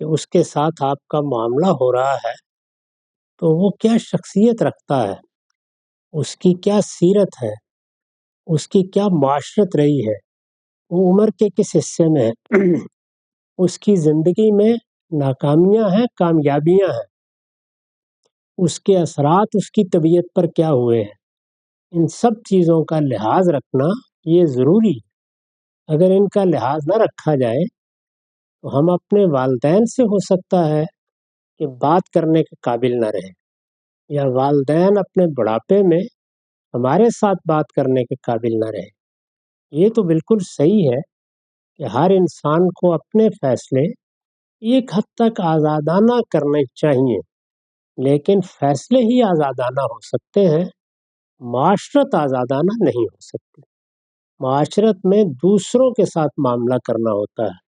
کہ اس کے ساتھ آپ کا معاملہ ہو رہا ہے تو وہ کیا شخصیت رکھتا ہے، اس کی کیا سیرت ہے، اس کی کیا معاشرت رہی ہے، وہ عمر کے کس حصے میں ہے، اس کی زندگی میں ناکامیاں ہیں، کامیابیاں ہیں، اس کے اثرات اس کی طبیعت پر کیا ہوئے ہیں، ان سب چیزوں کا لحاظ رکھنا یہ ضروری ہے۔ اگر ان کا لحاظ نہ رکھا جائے تو ہم اپنے والدین سے ہو سکتا ہے کہ بات کرنے کے قابل نہ رہیں، یا والدین اپنے بڑھاپے میں ہمارے ساتھ بات کرنے کے قابل نہ رہیں۔ یہ تو بالکل صحیح ہے کہ ہر انسان کو اپنے فیصلے ایک حد تک آزادانہ کرنے چاہیے، لیکن فیصلے ہی آزادانہ ہو سکتے ہیں، معاشرت آزادانہ نہیں ہو سکتی۔ معاشرت میں دوسروں کے ساتھ معاملہ کرنا ہوتا ہے۔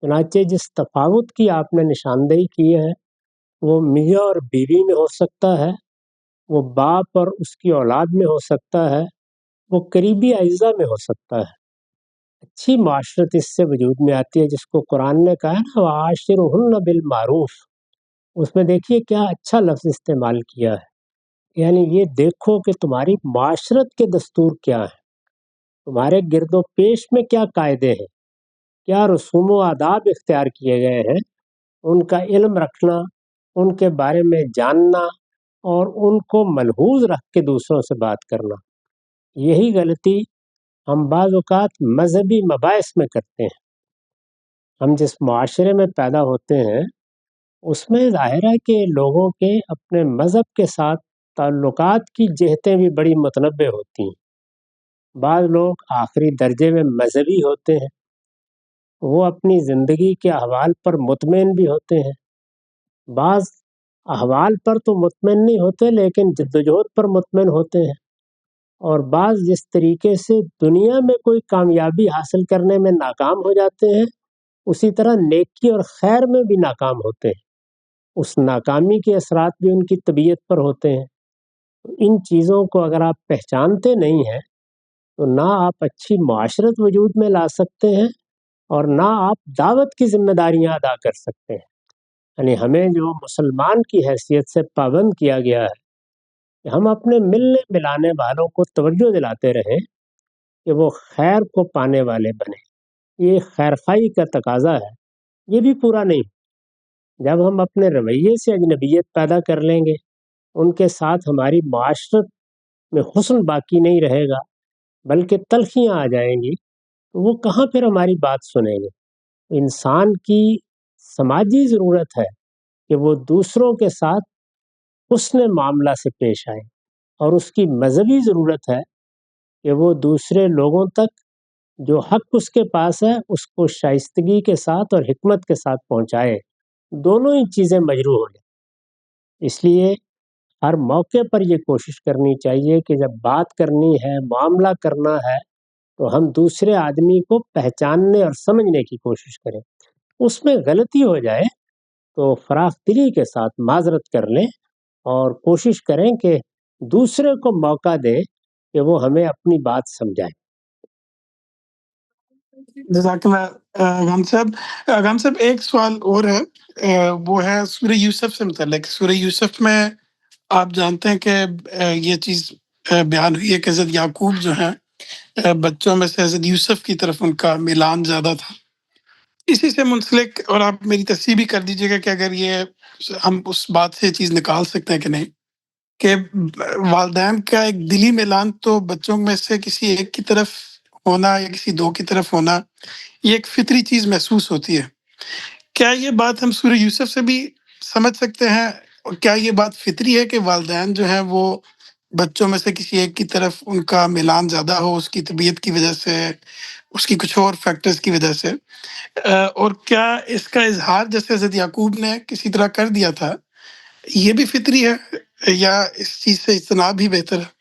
چنانچہ جس تفاوت کی آپ نے نشاندہی کی ہے وہ میاں اور بیوی میں ہو سکتا ہے، وہ باپ اور اس کی اولاد میں ہو سکتا ہے، وہ قریبی اعزاء میں ہو سکتا ہے۔ اچھی معاشرت اس سے وجود میں آتی ہے جس کو قرآن نے کہا ہے نا وعاشرہن بالمعروف۔ اس میں دیکھیے کیا اچھا لفظ استعمال کیا ہے، یعنی یہ دیکھو کہ تمہاری معاشرت کے دستور کیا ہیں، تمہارے گرد و پیش میں کیا قاعدے ہیں، کیا رسوم و آداب اختیار کیے گئے ہیں، ان کا علم رکھنا، ان کے بارے میں جاننا اور ان کو ملحوظ رکھ کے دوسروں سے بات کرنا۔ یہی غلطی ہم بعض اوقات مذہبی مباحث میں کرتے ہیں۔ ہم جس معاشرے میں پیدا ہوتے ہیں اس میں ظاہر ہے کہ لوگوں کے اپنے مذہب کے ساتھ تعلقات کی جہتیں بھی بڑی متنوع ہوتی ہیں۔ بعض لوگ آخری درجے میں مذہبی ہوتے ہیں، وہ اپنی زندگی کے احوال پر مطمئن بھی ہوتے ہیں، بعض احوال پر تو مطمئن نہیں ہوتے لیکن جدوجہد پر مطمئن ہوتے ہیں، اور بعض جس طریقے سے دنیا میں کوئی کامیابی حاصل کرنے میں ناکام ہو جاتے ہیں اسی طرح نیکی اور خیر میں بھی ناکام ہوتے ہیں، اس ناکامی کے اثرات بھی ان کی طبیعت پر ہوتے ہیں۔ ان چیزوں کو اگر آپ پہچانتے نہیں ہیں تو نہ آپ اچھی معاشرت وجود میں لا سکتے ہیں اور نہ آپ دعوت کی ذمہ داریاں ادا کر سکتے ہیں۔ یعنی ہمیں جو مسلمان کی حیثیت سے پابند کیا گیا ہے کہ ہم اپنے ملنے ملانے والوں کو توجہ دلاتے رہیں کہ وہ خیر کو پانے والے بنیں، یہ خیرخواہی کا تقاضا ہے، یہ بھی پورا نہیں۔ جب ہم اپنے رویے سے اجنبیت پیدا کر لیں گے، ان کے ساتھ ہماری معاشرت میں حسن باقی نہیں رہے گا بلکہ تلخیاں آ جائیں گی، تو وہ کہاں پھر ہماری بات سنیں گے؟ انسان کی سماجی ضرورت ہے کہ وہ دوسروں کے ساتھ حسن معاملہ سے پیش آئے، اور اس کی مذہبی ضرورت ہے کہ وہ دوسرے لوگوں تک جو حق اس کے پاس ہے اس کو شائستگی کے ساتھ اور حکمت کے ساتھ پہنچائے۔ دونوں ہی چیزیں مجروح ہو جائیں۔ اس لیے ہر موقع پر یہ کوشش کرنی چاہیے کہ جب بات کرنی ہے، معاملہ کرنا ہے، تو ہم دوسرے آدمی کو پہچاننے اور سمجھنے کی کوشش کریں۔ اس میں غلطی ہو جائے تو فراخ دلی کے ساتھ معذرت کر لیں اور کوشش کریں کہ دوسرے کو موقع دیں کہ وہ ہمیں اپنی بات سمجھائے۔ جزاک اللہ غام صاحب۔ غام صاحب ایک سوال اور ہے، وہ ہے سورہ یوسف سے متعلق۔ سورہ یوسف میں آپ جانتے ہیں کہ یہ چیز بیان ہوئی ہے کہ حضرت یعقوب جو ہیں بچوں میں سے حضرت یوسف کی طرف ان کا میلان زیادہ تھا۔ اسی سے منسلک، اور آپ میری تصحیح بھی کر دیجیے گا کہ اگر یہ ہم اس بات سے یہ چیز نکال سکتے ہیں کہ نہیں، کہ والدین کا ایک دلی میلان تو بچوں میں سے کسی ایک کی طرف ہونا یا کسی دو کی طرف ہونا یہ ایک فطری چیز محسوس ہوتی ہے۔ کیا یہ بات ہم سورہ یوسف سے بھی سمجھ سکتے ہیں، اور کیا یہ بات فطری ہے کہ والدین جو ہیں وہ بچوں میں سے کسی ایک کی طرف ان کا میلان زیادہ ہو، اس کی طبیعت کی وجہ سے، اس کی کچھ اور فیکٹرز کی وجہ سے؟ اور کیا اس کا اظہار جیسے حضرت یعقوب نے کسی طرح کر دیا تھا یہ بھی فطری ہے، یا اس چیز سے اجتناب ہی بہتر ہے؟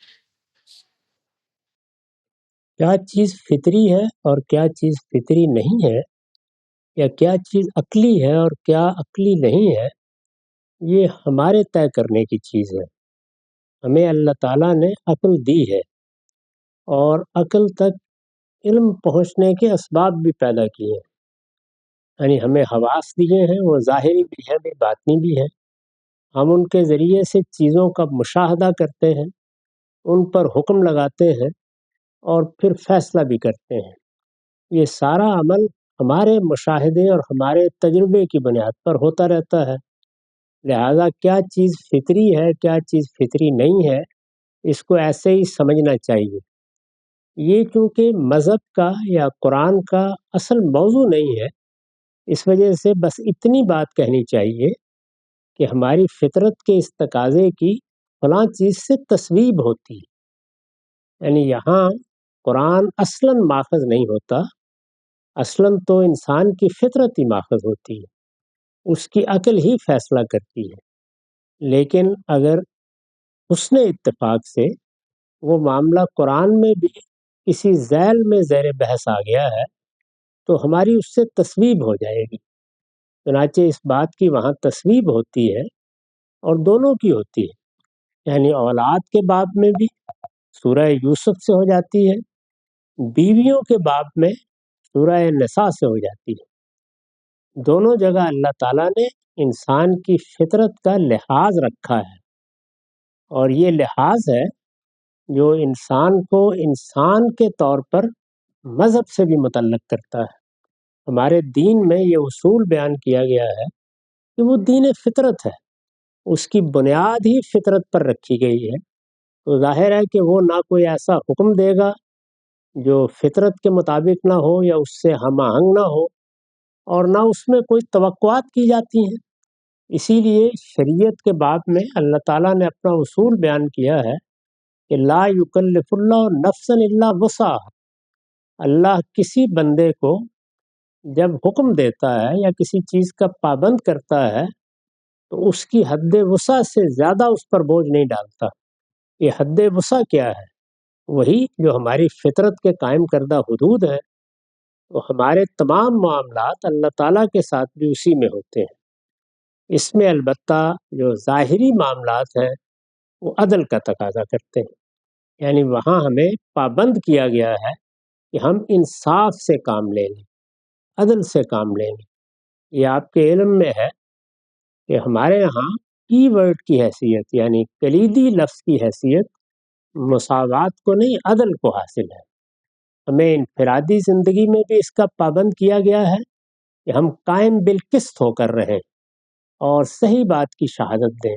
کیا چیز فطری ہے اور کیا چیز فطری نہیں ہے، یا کیا چیز عقلی ہے اور کیا عقلی نہیں ہے، یہ ہمارے طے کرنے کی چیز ہے۔ ہمیں اللہ تعالیٰ نے عقل دی ہے اور عقل تک علم پہنچنے کے اسباب بھی پیدا کیے ہیں۔ یعنی ہمیں حواس دیے ہیں، وہ ظاہری بھی ہیں بھی باطنی بھی ہیں. ہم ان کے ذریعے سے چیزوں کا مشاہدہ کرتے ہیں، ان پر حکم لگاتے ہیں اور پھر فیصلہ بھی کرتے ہیں. یہ سارا عمل ہمارے مشاہدے اور ہمارے تجربے کی بنیاد پر ہوتا رہتا ہے. لہذا کیا چیز فطری ہے، کیا چیز فطری نہیں ہے، اس کو ایسے ہی سمجھنا چاہیے. یہ چونکہ مذہب کا یا قرآن کا اصل موضوع نہیں ہے، اس وجہ سے بس اتنی بات کہنی چاہیے کہ ہماری فطرت کے اس تقاضے کی فلاں چیز سے تصویب ہوتی ہے. یعنی یہاں قرآن اصلاً ماخذ نہیں ہوتا، اصلاً تو انسان کی فطرت ہی ماخذ ہوتی ہے، اس کی عقل ہی فیصلہ کرتی ہے. لیکن اگر حسن اتفاق سے وہ معاملہ قرآن میں بھی کسی ذیل میں زیر بحث آ گیا ہے تو ہماری اس سے تصویب ہو جائے گی. چنانچہ اس بات کی وہاں تصویب ہوتی ہے اور دونوں کی ہوتی ہے. یعنی اولاد کے باب میں بھی سورہ یوسف سے ہو جاتی ہے، بیویوں کے باب میں سورہ نساء سے ہو جاتی ہے. دونوں جگہ اللہ تعالیٰ نے انسان کی فطرت کا لحاظ رکھا ہے، اور یہ لحاظ ہے جو انسان کو انسان کے طور پر مذہب سے بھی متعلق کرتا ہے. ہمارے دین میں یہ اصول بیان کیا گیا ہے کہ وہ دین فطرت ہے، اس کی بنیاد ہی فطرت پر رکھی گئی ہے. تو ظاہر ہے کہ وہ نہ کوئی ایسا حکم دے گا جو فطرت کے مطابق نہ ہو یا اس سے ہم آہنگ نہ ہو، اور نہ اس میں کوئی توقعات کی جاتی ہیں. اسی لیے شریعت کے باب میں اللہ تعالیٰ نے اپنا اصول بیان کیا ہے کہ لا یکلف اللہ نفسا الا وسعها. اللہ کسی بندے کو جب حکم دیتا ہے یا کسی چیز کا پابند کرتا ہے تو اس کی حد وسع سے زیادہ اس پر بوجھ نہیں ڈالتا. یہ حد وسع کیا ہے؟ وہی جو ہماری فطرت کے قائم کردہ حدود ہیں. تو ہمارے تمام معاملات اللہ تعالیٰ کے ساتھ بھی اسی میں ہوتے ہیں. اس میں البتہ جو ظاہری معاملات ہیں وہ عدل کا تقاضا کرتے ہیں. یعنی وہاں ہمیں پابند کیا گیا ہے کہ ہم انصاف سے کام لیں لیں، عدل سے کام لیں لیں. یہ آپ کے علم میں ہے کہ ہمارے یہاں کی ورڈ کی حیثیت، یعنی کلیدی لفظ کی حیثیت مساوات کو نہیں، عدل کو حاصل ہے. ہمیں انفرادی زندگی میں بھی اس کا پابند کیا گیا ہے کہ ہم قائم بالقسط ہو کر رہیں اور صحیح بات کی شہادت دیں.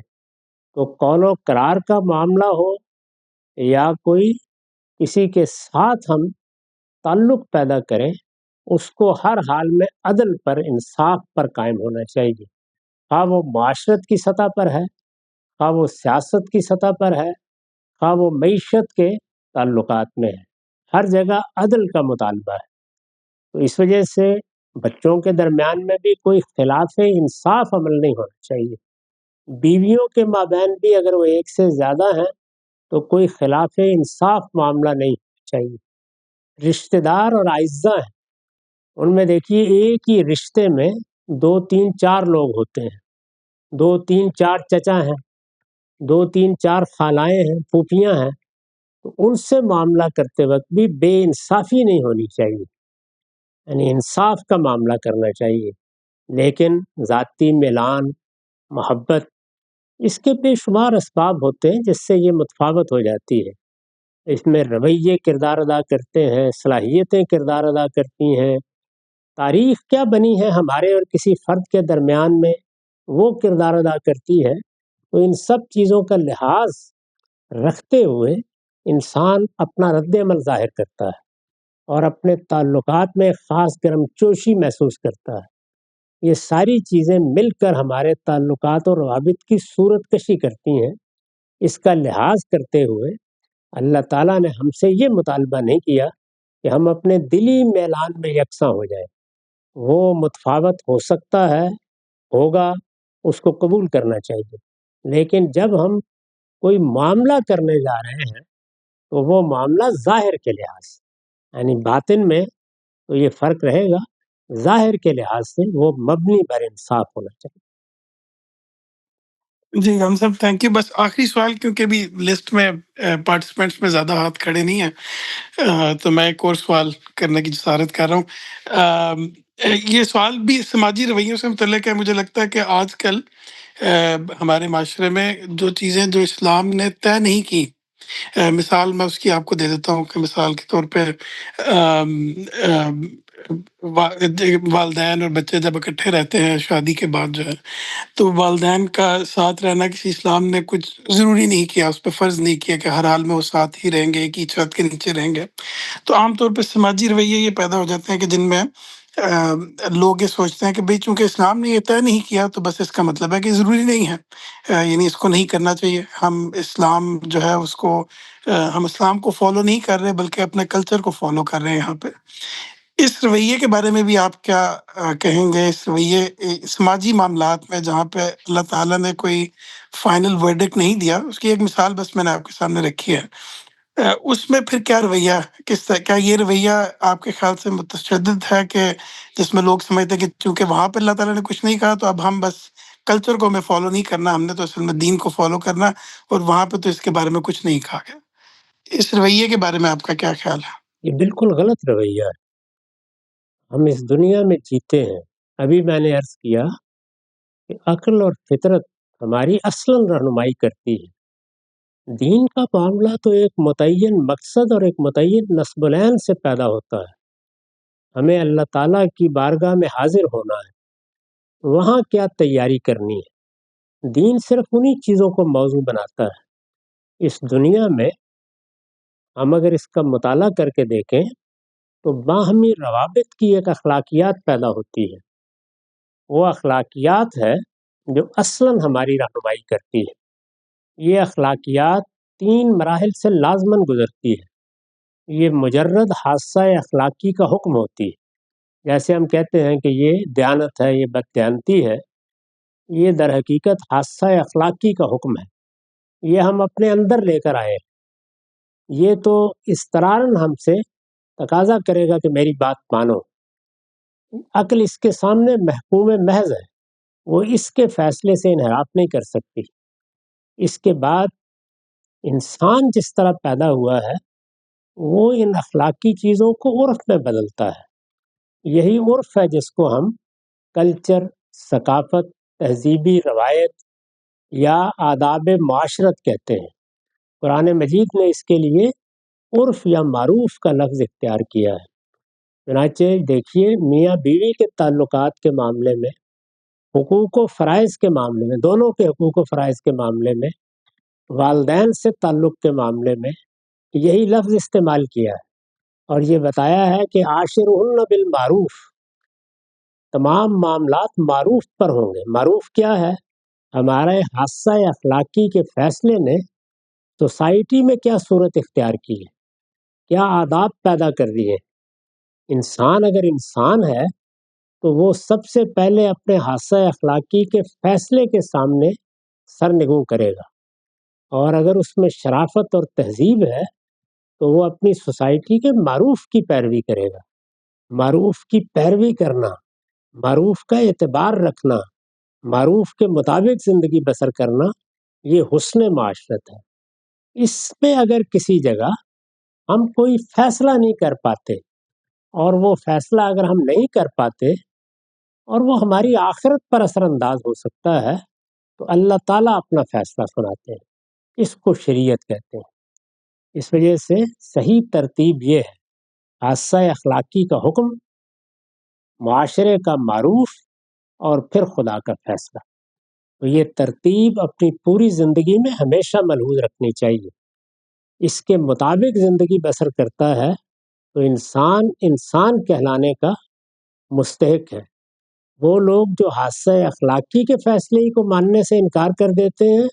تو قول و قرار کا معاملہ ہو یا کوئی کسی کے ساتھ ہم تعلق پیدا کریں، اس کو ہر حال میں عدل پر، انصاف پر قائم ہونا چاہیے. خواہ وہ معاشرت کی سطح پر ہے، خواہ وہ سیاست کی سطح پر ہے، خواہ وہ معیشت کے تعلقات میں ہے، ہر جگہ عدل کا مطالبہ ہے. تو اس وجہ سے بچوں کے درمیان میں بھی کوئی خلاف انصاف عمل نہیں ہونا چاہیے. بیویوں کے مابین بھی اگر وہ ایک سے زیادہ ہیں تو کوئی خلاف انصاف معاملہ نہیں ہونا چاہیے. رشتہ دار اور اعزاء ہیں، ان میں دیکھیے ایک ہی رشتے میں 2 3 4 لوگ ہوتے ہیں، 2 3 4 چچا ہیں، 2 3 4 خالائیں ہیں، پھوپھیاں ہیں. تو ان سے معاملہ کرتے وقت بھی بے انصافی نہیں ہونی چاہیے، یعنی انصاف کا معاملہ کرنا چاہیے. لیکن ذاتی ملان، محبت، اس کے بے شمار اسباب ہوتے ہیں جس سے یہ متفاوت ہو جاتی ہے. اس میں رویے کردار ادا کرتے ہیں، صلاحیتیں کردار ادا کرتی ہیں، تاریخ کیا بنی ہے ہمارے اور کسی فرد کے درمیان میں وہ کردار ادا کرتی ہے. تو ان سب چیزوں کا لحاظ رکھتے ہوئے انسان اپنا رد عمل ظاہر کرتا ہے اور اپنے تعلقات میں خاص گرم جوشی محسوس کرتا ہے. یہ ساری چیزیں مل کر ہمارے تعلقات اور روابط کی صورت کشی کرتی ہیں. اس کا لحاظ کرتے ہوئے اللہ تعالیٰ نے ہم سے یہ مطالبہ نہیں کیا کہ ہم اپنے دلی میلان میں یکساں ہو جائیں. وہ متفاوت ہو سکتا ہے، ہوگا، اس کو قبول کرنا چاہیے. لیکن جب ہم کوئی معاملہ کرنے جا رہے ہیں تو وہ معاملہ ظاہر کے لحاظ، یعنی باطن میں تو یہ فرق رہے گا، ظاہر کے لحاظ سے وہ مبنی بر انصاف ہونا چاہیے. جی ہم صاحب تھینک یو. بس آخری سوال، کیونکہ بھی لسٹ میں پارٹیسپینٹس میں زیادہ ہاتھ کھڑے نہیں ہیں، تو میں ایک اور سوال کرنے کی جسارت کر رہا ہوں. یہ سوال بھی سماجی رویوں سے متعلق ہے۔ مجھے لگتا ہے کہ آج کل ہمارے معاشرے میں جو چیزیں جو اسلام نے طے نہیں کی، مثال میں اس کی آپ کو دے دیتا ہوں کہ مثال کے طور پہ آم، آم، والدین اور بچے جب اکٹھے رہتے ہیں شادی کے بعد جو ہے، تو والدین کا ساتھ رہنا کسی اسلام نے کچھ ضروری نہیں کیا، اس پہ فرض نہیں کیا کہ ہر حال میں وہ ساتھ ہی رہیں گے، ایک ہی چھت کے نیچے رہیں گے۔ تو عام طور پہ سماجی رویے یہ پیدا ہو جاتے ہیں کہ جن میں لوگ یہ سوچتے ہیں کہ بھئی چونکہ اسلام نے یہ طے نہیں کیا تو بس اس کا مطلب ہے کہ ضروری نہیں ہے، یعنی اس کو نہیں کرنا چاہیے۔ ہم اسلام جو ہے اس کو ہم اسلام کو فالو نہیں کر رہے بلکہ اپنے کلچر کو فالو کر رہے ہیں یہاں پہ۔ اس رویے کے بارے میں بھی آپ کیا کہیں گے؟ اس رویے سماجی معاملات میں جہاں پہ اللہ تعالیٰ نے کوئی فائنل ورڈکٹ نہیں دیا، اس کی ایک مثال بس میں نے آپ کے سامنے رکھی ہے، اس میں پھر کیا رویہ، کس طرح، کیا یہ رویہ آپ کے خیال سے متشدد ہے کہ جس میں لوگ سمجھتے ہیں کہ چونکہ وہاں پہ اللہ تعالیٰ نے کچھ نہیں کہا تو اب ہم بس کلچر کو ہمیں فالو نہیں کرنا، ہم نے تو اصل میں دین کو فالو کرنا، اور وہاں پہ تو اس کے بارے میں کچھ نہیں کہا گیا۔ اس رویے کے بارے میں آپ کا کیا خیال ہے؟ یہ بالکل غلط رویہ ہے۔ ہم اس دنیا میں جیتے ہیں، ابھی میں نے عرض کیا کہ عقل اور فطرت ہماری اصلاً رہنمائی کرتی ہے۔ دین کا معاملہ تو ایک متعین مقصد اور ایک متعین نصب العین سے پیدا ہوتا ہے۔ ہمیں اللہ تعالیٰ کی بارگاہ میں حاضر ہونا ہے، وہاں کیا تیاری کرنی ہے۔ دین صرف انہی چیزوں کو موضوع بناتا ہے۔ اس دنیا میں ہم اگر اس کا مطالعہ کر کے دیکھیں تو باہمی روابط کی ایک اخلاقیات پیدا ہوتی ہے۔ وہ اخلاقیات ہے جو اصلاً ہماری رہنمائی کرتی ہے۔ یہ اخلاقیات 3 مراحل سے لازماً گزرتی ہے۔ یہ مجرد حادثہ اخلاقی کا حکم ہوتی ہے، جیسے ہم کہتے ہیں کہ یہ دیانت ہے، یہ بددیانتی ہے، یہ در حقیقت حادثہ اخلاقی کا حکم ہے۔ یہ ہم اپنے اندر لے کر آئے، یہ تو اضطراراً ہم سے تقاضا کرے گا کہ میری بات مانو۔ عقل اس کے سامنے محکوم محض ہے، وہ اس کے فیصلے سے انحراف نہیں کر سکتی۔ اس کے بعد انسان جس طرح پیدا ہوا ہے وہ ان اخلاقی چیزوں کو عرف میں بدلتا ہے۔ یہی عرف ہے جس کو ہم کلچر، ثقافت، تہذیبی روایت یا آداب معاشرت کہتے ہیں۔ قرآن مجید نے اس کے لیے عرف یا معروف کا لفظ اختیار کیا ہے۔ چنانچہ دیکھیے، میاں بیوی کے تعلقات کے معاملے میں، حقوق و فرائض کے معاملے میں، دونوں کے حقوق و فرائض کے معاملے میں، والدین سے تعلق کے معاملے میں یہی لفظ استعمال کیا ہے، اور یہ بتایا ہے کہ عاشرہن بالمعروف، تمام معاملات معروف پر ہوں گے۔ معروف کیا ہے؟ ہمارے حادثہ اخلاقی کے فیصلے نے سوسائٹی میں کیا صورت اختیار کی ہے، کیا آداب پیدا کر دیے۔ انسان اگر انسان ہے تو وہ سب سے پہلے اپنے حادثہ اخلاقی کے فیصلے کے سامنے سر نگوں کرے گا، اور اگر اس میں شرافت اور تہذیب ہے تو وہ اپنی سوسائٹی کے معروف کی پیروی کرے گا۔ معروف کی پیروی کرنا، معروف کا اعتبار رکھنا، معروف کے مطابق زندگی بسر کرنا، یہ حسن معاشرت ہے۔ اس میں اگر کسی جگہ ہم کوئی فیصلہ نہیں کر پاتے، اور وہ فیصلہ اگر ہم نہیں کر پاتے اور وہ ہماری آخرت پر اثر انداز ہو سکتا ہے، تو اللہ تعالیٰ اپنا فیصلہ سناتے ہیں۔ اس کو شریعت کہتے ہیں۔ اس وجہ سے صحیح ترتیب یہ ہے: حادثہ اخلاقی کا حکم، معاشرے کا معروف، اور پھر خدا کا فیصلہ۔ تو یہ ترتیب اپنی پوری زندگی میں ہمیشہ ملحوظ رکھنی چاہیے۔ اس کے مطابق زندگی بسر کرتا ہے تو انسان انسان کہلانے کا مستحق ہے۔ وہ لوگ جو حادثہ اخلاقی کے فیصلے ہی کو ماننے سے انکار کر دیتے ہیں،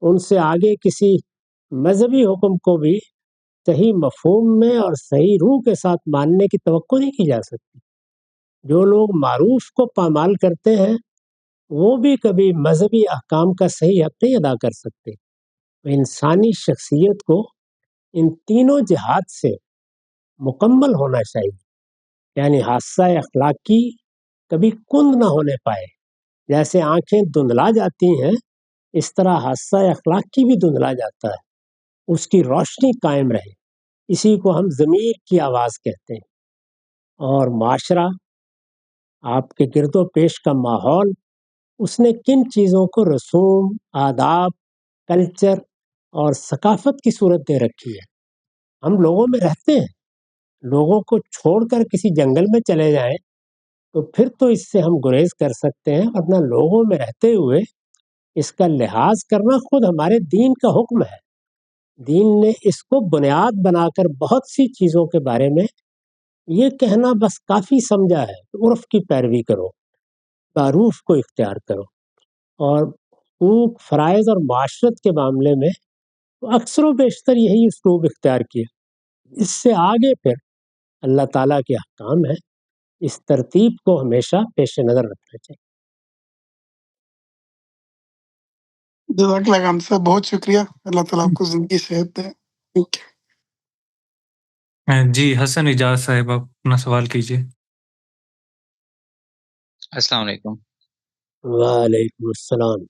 ان سے آگے کسی مذہبی حکم کو بھی صحیح مفہوم میں اور صحیح روح کے ساتھ ماننے کی توقع نہیں کی جا سکتی۔ جو لوگ معروف کو پامال کرتے ہیں وہ بھی کبھی مذہبی احکام کا صحیح حق نہیں ادا کر سکتے۔ انسانی شخصیت کو ان تینوں جہات سے مکمل ہونا چاہیے، یعنی حادثہ اخلاقی کبھی کند نہ ہونے پائے۔ جیسے آنکھیں دھندلا جاتی ہیں، اس طرح حادثہ اخلاقی بھی دھندلا جاتا ہے، اس کی روشنی قائم رہے۔ اسی کو ہم ضمیر کی آواز کہتے ہیں۔ اور معاشرہ آپ کے گرد و پیش کا ماحول اس نے کن چیزوں کو رسوم، آداب، کلچر اور ثقافت کی صورت دے رکھی ہے۔ ہم لوگوں میں رہتے ہیں، لوگوں کو چھوڑ کر کسی جنگل میں چلے جائیں تو پھر تو اس سے ہم گریز کر سکتے ہیں، ورنہ لوگوں میں رہتے ہوئے اس کا لحاظ کرنا خود ہمارے دین کا حکم ہے۔ دین نے اس کو بنیاد بنا کر بہت سی چیزوں کے بارے میں یہ کہنا بس کافی سمجھا ہے کہ عرف کی پیروی کرو، معروف کو اختیار کرو، اور حقوق، فرائض اور معاشرت کے معاملے میں اکثر و بیشتر یہی اسلوب اختیار کیا۔ اس سے آگے پھر اللہ تعالیٰ کے احکام ہے، اس ترتیب کو ہمیشہ پیش نظر رکھنا چاہیے۔ جزاک اللہ خان صاحب، بہت شکریہ، اللہ تعالیٰ آپ کو زندگی صحت دے۔ جی حسن اجاز صاحب، آپ اپنا سوال کیجیے۔ السلام علیکم۔ وعلیکم السلام۔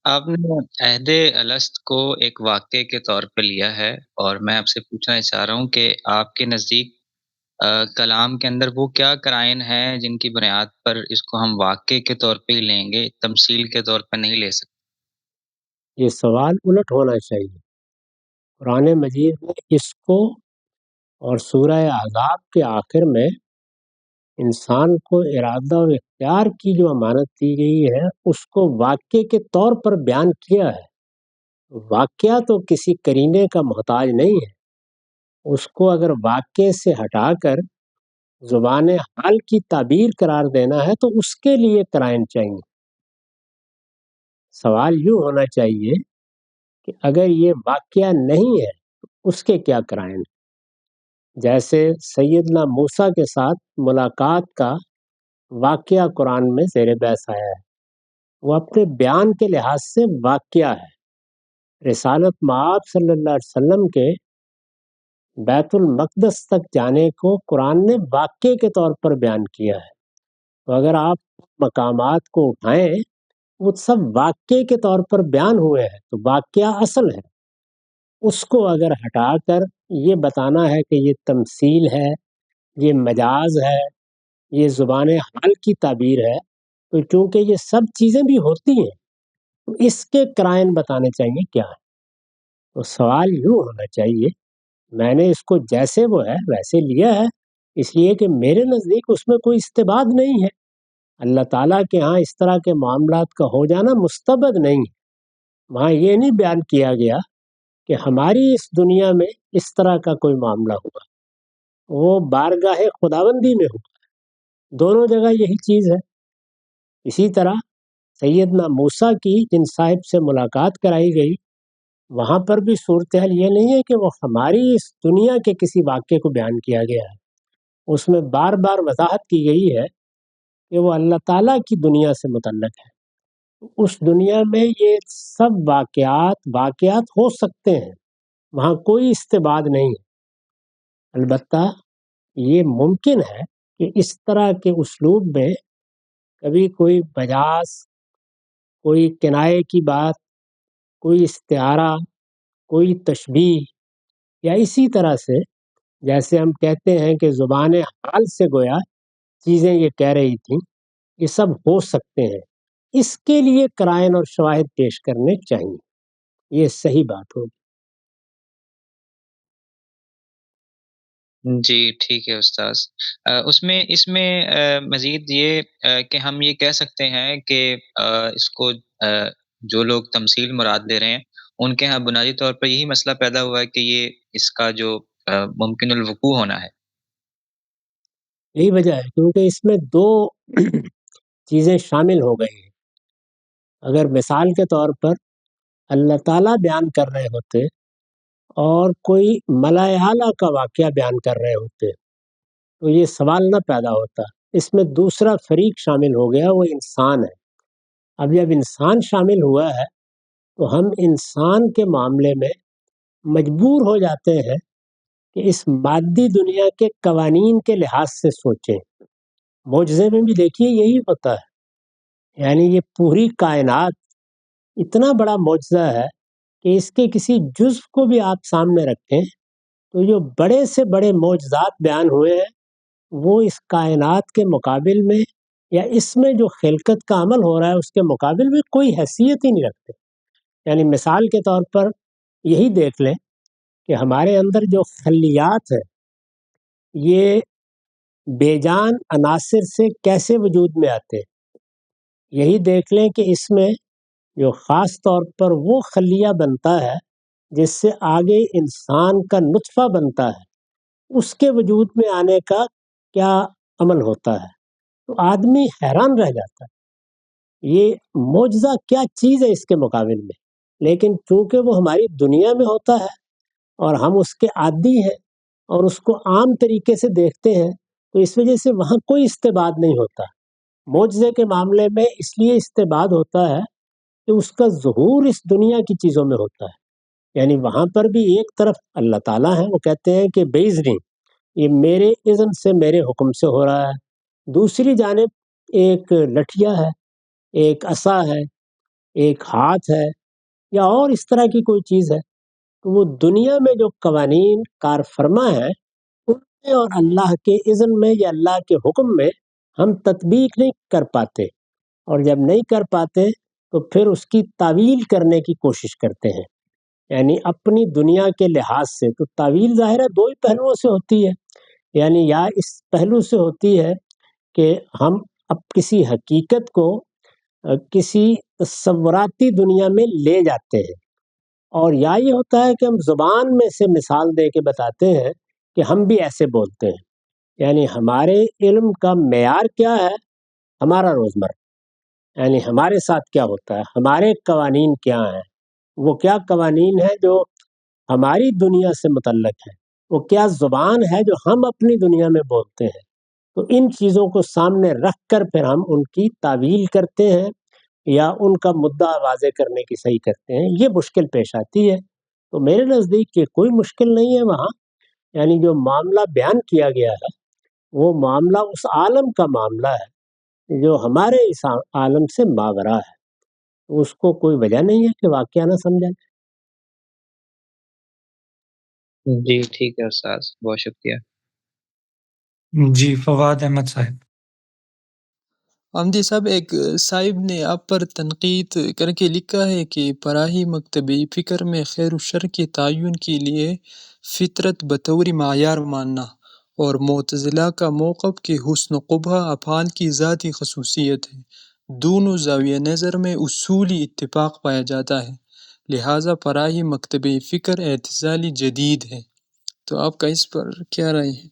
آپ نے عہد الست کو ایک واقعے کے طور پہ لیا ہے، اور میں آپ سے پوچھنا چاہ رہا ہوں کہ آپ کے نزدیک کلام کے اندر وہ کیا قرائن ہیں جن کی بنیاد پر اس کو ہم واقعے کے طور پہ ہی لیں گے، تمثیل کے طور پہ نہیں لے سکتے؟ یہ سوال الٹ ہونا چاہیے۔ قرآن مجید میں اس کو اور سورہ احزاب کے آخر میں انسان کو ارادہ و اختیار کی جو امانت دی گئی ہے اس کو واقعے کے طور پر بیان کیا ہے۔ واقعہ تو کسی قرینے کا محتاج نہیں ہے، اس کو اگر واقعے سے ہٹا کر زبان حال کی تعبیر قرار دینا ہے تو اس کے لیے قرائن چاہیے۔ سوال یوں ہونا چاہیے کہ اگر یہ واقعہ نہیں ہے تو اس کے کیا قرائن ہیں؟ جیسے سیدنا موسیٰ کے ساتھ ملاقات کا واقعہ قرآن میں زیر بحث آیا ہے، وہ اپنے بیان کے لحاظ سے واقعہ ہے۔ رسالت مآب صلی اللہ علیہ وسلم کے بیت المقدس تک جانے کو قرآن نے واقعے کے طور پر بیان کیا ہے، تو اگر آپ مقامات کو اٹھائیں وہ سب واقعے کے طور پر بیان ہوئے ہیں تو واقعہ اصل ہے۔ اس کو اگر ہٹا کر یہ بتانا ہے کہ یہ تمثیل ہے، یہ مجاز ہے، یہ زبان حال کی تعبیر ہے، تو چونکہ یہ سب چیزیں بھی ہوتی ہیں تو اس کے قرائن بتانے چاہیے کیا ہے۔ تو سوال یوں ہونا چاہیے، میں نے اس کو جیسے وہ ہے ویسے لیا ہے، اس لیے کہ میرے نزدیک اس میں کوئی استباد نہیں ہے۔ اللہ تعالیٰ کے ہاں اس طرح کے معاملات کا ہو جانا مستبد نہیں ہے۔ وہاں یہ نہیں بیان کیا گیا کہ ہماری اس دنیا میں اس طرح کا کوئی معاملہ ہوا، وہ بارگاہ خداوندی میں ہوا، دونوں جگہ یہی چیز ہے۔ اسی طرح سیدنا موسیٰ کی جن صاحب سے ملاقات کرائی گئی، وہاں پر بھی صورتحال یہ نہیں ہے کہ وہ ہماری اس دنیا کے کسی واقعے کو بیان کیا گیا ہے، اس میں بار بار وضاحت کی گئی ہے کہ وہ اللہ تعالیٰ کی دنیا سے متعلق ہے۔ اس دنیا میں یہ سب واقعات ہو سکتے ہیں، وہاں کوئی استباد نہیں ہے۔ البتہ یہ ممکن ہے کہ اس طرح کے اسلوب میں کبھی کوئی مجاز، کوئی کنایے کی بات، کوئی استعارہ، کوئی تشبیہ، یا اسی طرح سے جیسے ہم کہتے ہیں کہ زبان حال سے گویا چیزیں یہ کہہ رہی تھیں، یہ سب ہو سکتے ہیں، اس کے لیے قرائن اور شواہد پیش کرنے چاہیے، یہ صحیح بات ہوگی۔ جی ٹھیک ہے استاذ۔ اس میں مزید یہ کہ ہم یہ کہہ سکتے ہیں کہ اس کو جو لوگ تمثیل مراد لے رہے ہیں ان کے ہاں بنیادی طور پر یہی مسئلہ پیدا ہوا ہے کہ یہ اس کا جو ممکن الوقوع ہونا ہے۔ یہی وجہ ہے کیونکہ اس میں دو چیزیں شامل ہو گئی ہیں۔ اگر مثال کے طور پر اللہ تعالیٰ بیان کر رہے ہوتے اور کوئی ملائے اعلیٰ کا واقعہ بیان کر رہے ہوتے تو یہ سوال نہ پیدا ہوتا۔ اس میں دوسرا فریق شامل ہو گیا، وہ انسان ہے۔ اب جب انسان شامل ہوا ہے تو ہم انسان کے معاملے میں مجبور ہو جاتے ہیں کہ اس مادی دنیا کے قوانین کے لحاظ سے سوچیں۔ معجزے میں بھی دیکھیے یہی ہوتا ہے، یعنی یہ پوری کائنات اتنا بڑا معجزہ ہے کہ اس کے کسی جزو کو بھی آپ سامنے رکھیں تو جو بڑے سے بڑے معجزات بیان ہوئے ہیں وہ اس کائنات کے مقابل میں یا اس میں جو خلقت کا عمل ہو رہا ہے اس کے مقابل میں کوئی حیثیت ہی نہیں رکھتے۔ یعنی مثال کے طور پر یہی دیکھ لیں کہ ہمارے اندر جو خلیات ہے یہ بے جان عناصر سے کیسے وجود میں آتے ہیں۔ یہی دیکھ لیں کہ اس میں جو خاص طور پر وہ خلیہ بنتا ہے جس سے آگے انسان کا نطفہ بنتا ہے، اس کے وجود میں آنے کا کیا عمل ہوتا ہے، تو آدمی حیران رہ جاتا ہے یہ معجزہ کیا چیز ہے اس کے مقابل میں۔ لیکن چونکہ وہ ہماری دنیا میں ہوتا ہے اور ہم اس کے عادی ہیں اور اس کو عام طریقے سے دیکھتے ہیں، تو اس وجہ سے وہاں کوئی استبعاد نہیں ہوتا۔ معجزے کے معاملے میں اس لیے استبعاد ہوتا ہے کہ اس کا ظہور اس دنیا کی چیزوں میں ہوتا ہے۔ یعنی وہاں پر بھی ایک طرف اللہ تعالیٰ ہیں، وہ کہتے ہیں کہ بِإِذْنِ، یہ میرے اذن سے میرے حکم سے ہو رہا ہے۔ دوسری جانب ایک لٹھیا ہے، ایک عصا ہے، ایک ہاتھ ہے یا اور اس طرح کی کوئی چیز ہے، تو وہ دنیا میں جو قوانین کار فرما ہیں ان میں اور اللہ کے اذن میں یا اللہ کے حکم میں ہم تطبیق نہیں کر پاتے، اور جب نہیں کر پاتے تو پھر اس کی تعویل کرنے کی کوشش کرتے ہیں، یعنی اپنی دنیا کے لحاظ سے۔ تو تعویل ظاہر ہے دو ہی پہلوؤں سے ہوتی ہے، یعنی یا اس پہلو سے ہوتی ہے کہ ہم اب کسی حقیقت کو کسی تصوراتی دنیا میں لے جاتے ہیں، اور یا یہ ہوتا ہے کہ ہم زبان میں سے مثال دے کے بتاتے ہیں کہ ہم بھی ایسے بولتے ہیں۔ یعنی ہمارے علم کا معیار کیا ہے، ہمارا روزمرہ، یعنی ہمارے ساتھ کیا ہوتا ہے، ہمارے قوانین کیا ہیں، وہ کیا قوانین ہیں جو ہماری دنیا سے متعلق ہیں، وہ کیا زبان ہے جو ہم اپنی دنیا میں بولتے ہیں۔ تو ان چیزوں کو سامنے رکھ کر پھر ہم ان کی تعویل کرتے ہیں یا ان کا مدعا واضح کرنے کی صحیح کرتے ہیں، یہ مشکل پیش آتی ہے۔ تو میرے نزدیک یہ کوئی مشکل نہیں ہے وہاں، یعنی جو معاملہ بیان کیا گیا ہے وہ معاملہ اس عالم کا معاملہ ہے جو ہمارے اس عالم سے ماوراء ہے، اس کو کوئی وجہ نہیں ہے کہ واقعہ نہ سمجھا جائے۔ جی ٹھیک ہے استاذ، بہت شکریہ۔ جی فواد احمد صاحب۔ حمدی صاحب، ایک صاحب نے آپ پر تنقید کر کے لکھا ہے کہ پراہی مکتبی فکر میں خیر و شر کے تعین کے لیے فطرت بطور معیار ماننا، اور معتزلہ کا موقف کہ حسن و قبح افعال کی ذاتی خصوصیت ہے، دونوں زاویہ نظر میں اصولی اتفاق پایا جاتا ہے، لہٰذا پراہی مکتبی فکر اعتزالی جدید ہے۔ تو آپ کا اس پر کیا رائے ہے؟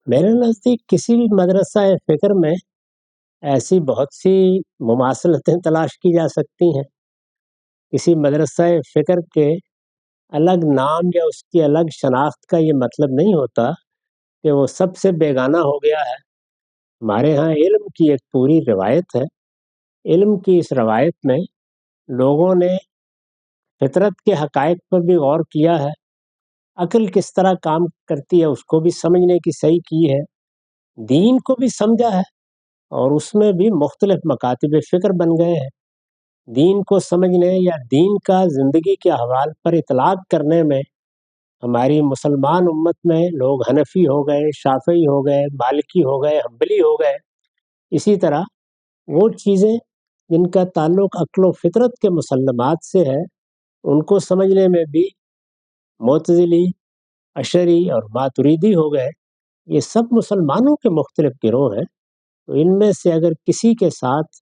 میرے نزدیک کسی بھی مدرسہ فکر میں ایسی بہت سی مماثلتیں تلاش کی جا سکتی ہیں۔ کسی مدرسہ فکر کے الگ نام یا اس کی الگ شناخت کا یہ مطلب نہیں ہوتا کہ وہ سب سے بیگانہ ہو گیا ہے۔ ہمارے ہاں علم کی ایک پوری روایت ہے، علم کی اس روایت میں لوگوں نے فطرت کے حقائق پر بھی غور کیا ہے، عقل کس طرح کام کرتی ہے اس کو بھی سمجھنے کی صحیح کی ہے، دین کو بھی سمجھا ہے، اور اس میں بھی مختلف مکاتب فکر بن گئے ہیں۔ دین کو سمجھنے یا دین کا زندگی کے احوال پر اطلاق کرنے میں ہماری مسلمان امت میں لوگ حنفی ہو گئے، شافعی ہو گئے، مالکی ہو گئے، حنبلی ہو گئے۔ اسی طرح وہ چیزیں جن کا تعلق عقل و فطرت کے مسلمات سے ہے ان کو سمجھنے میں بھی معتزلی، اشعری اور ماتریدی ہو گئے۔ یہ سب مسلمانوں کے مختلف گروہ ہیں، تو ان میں سے اگر کسی کے ساتھ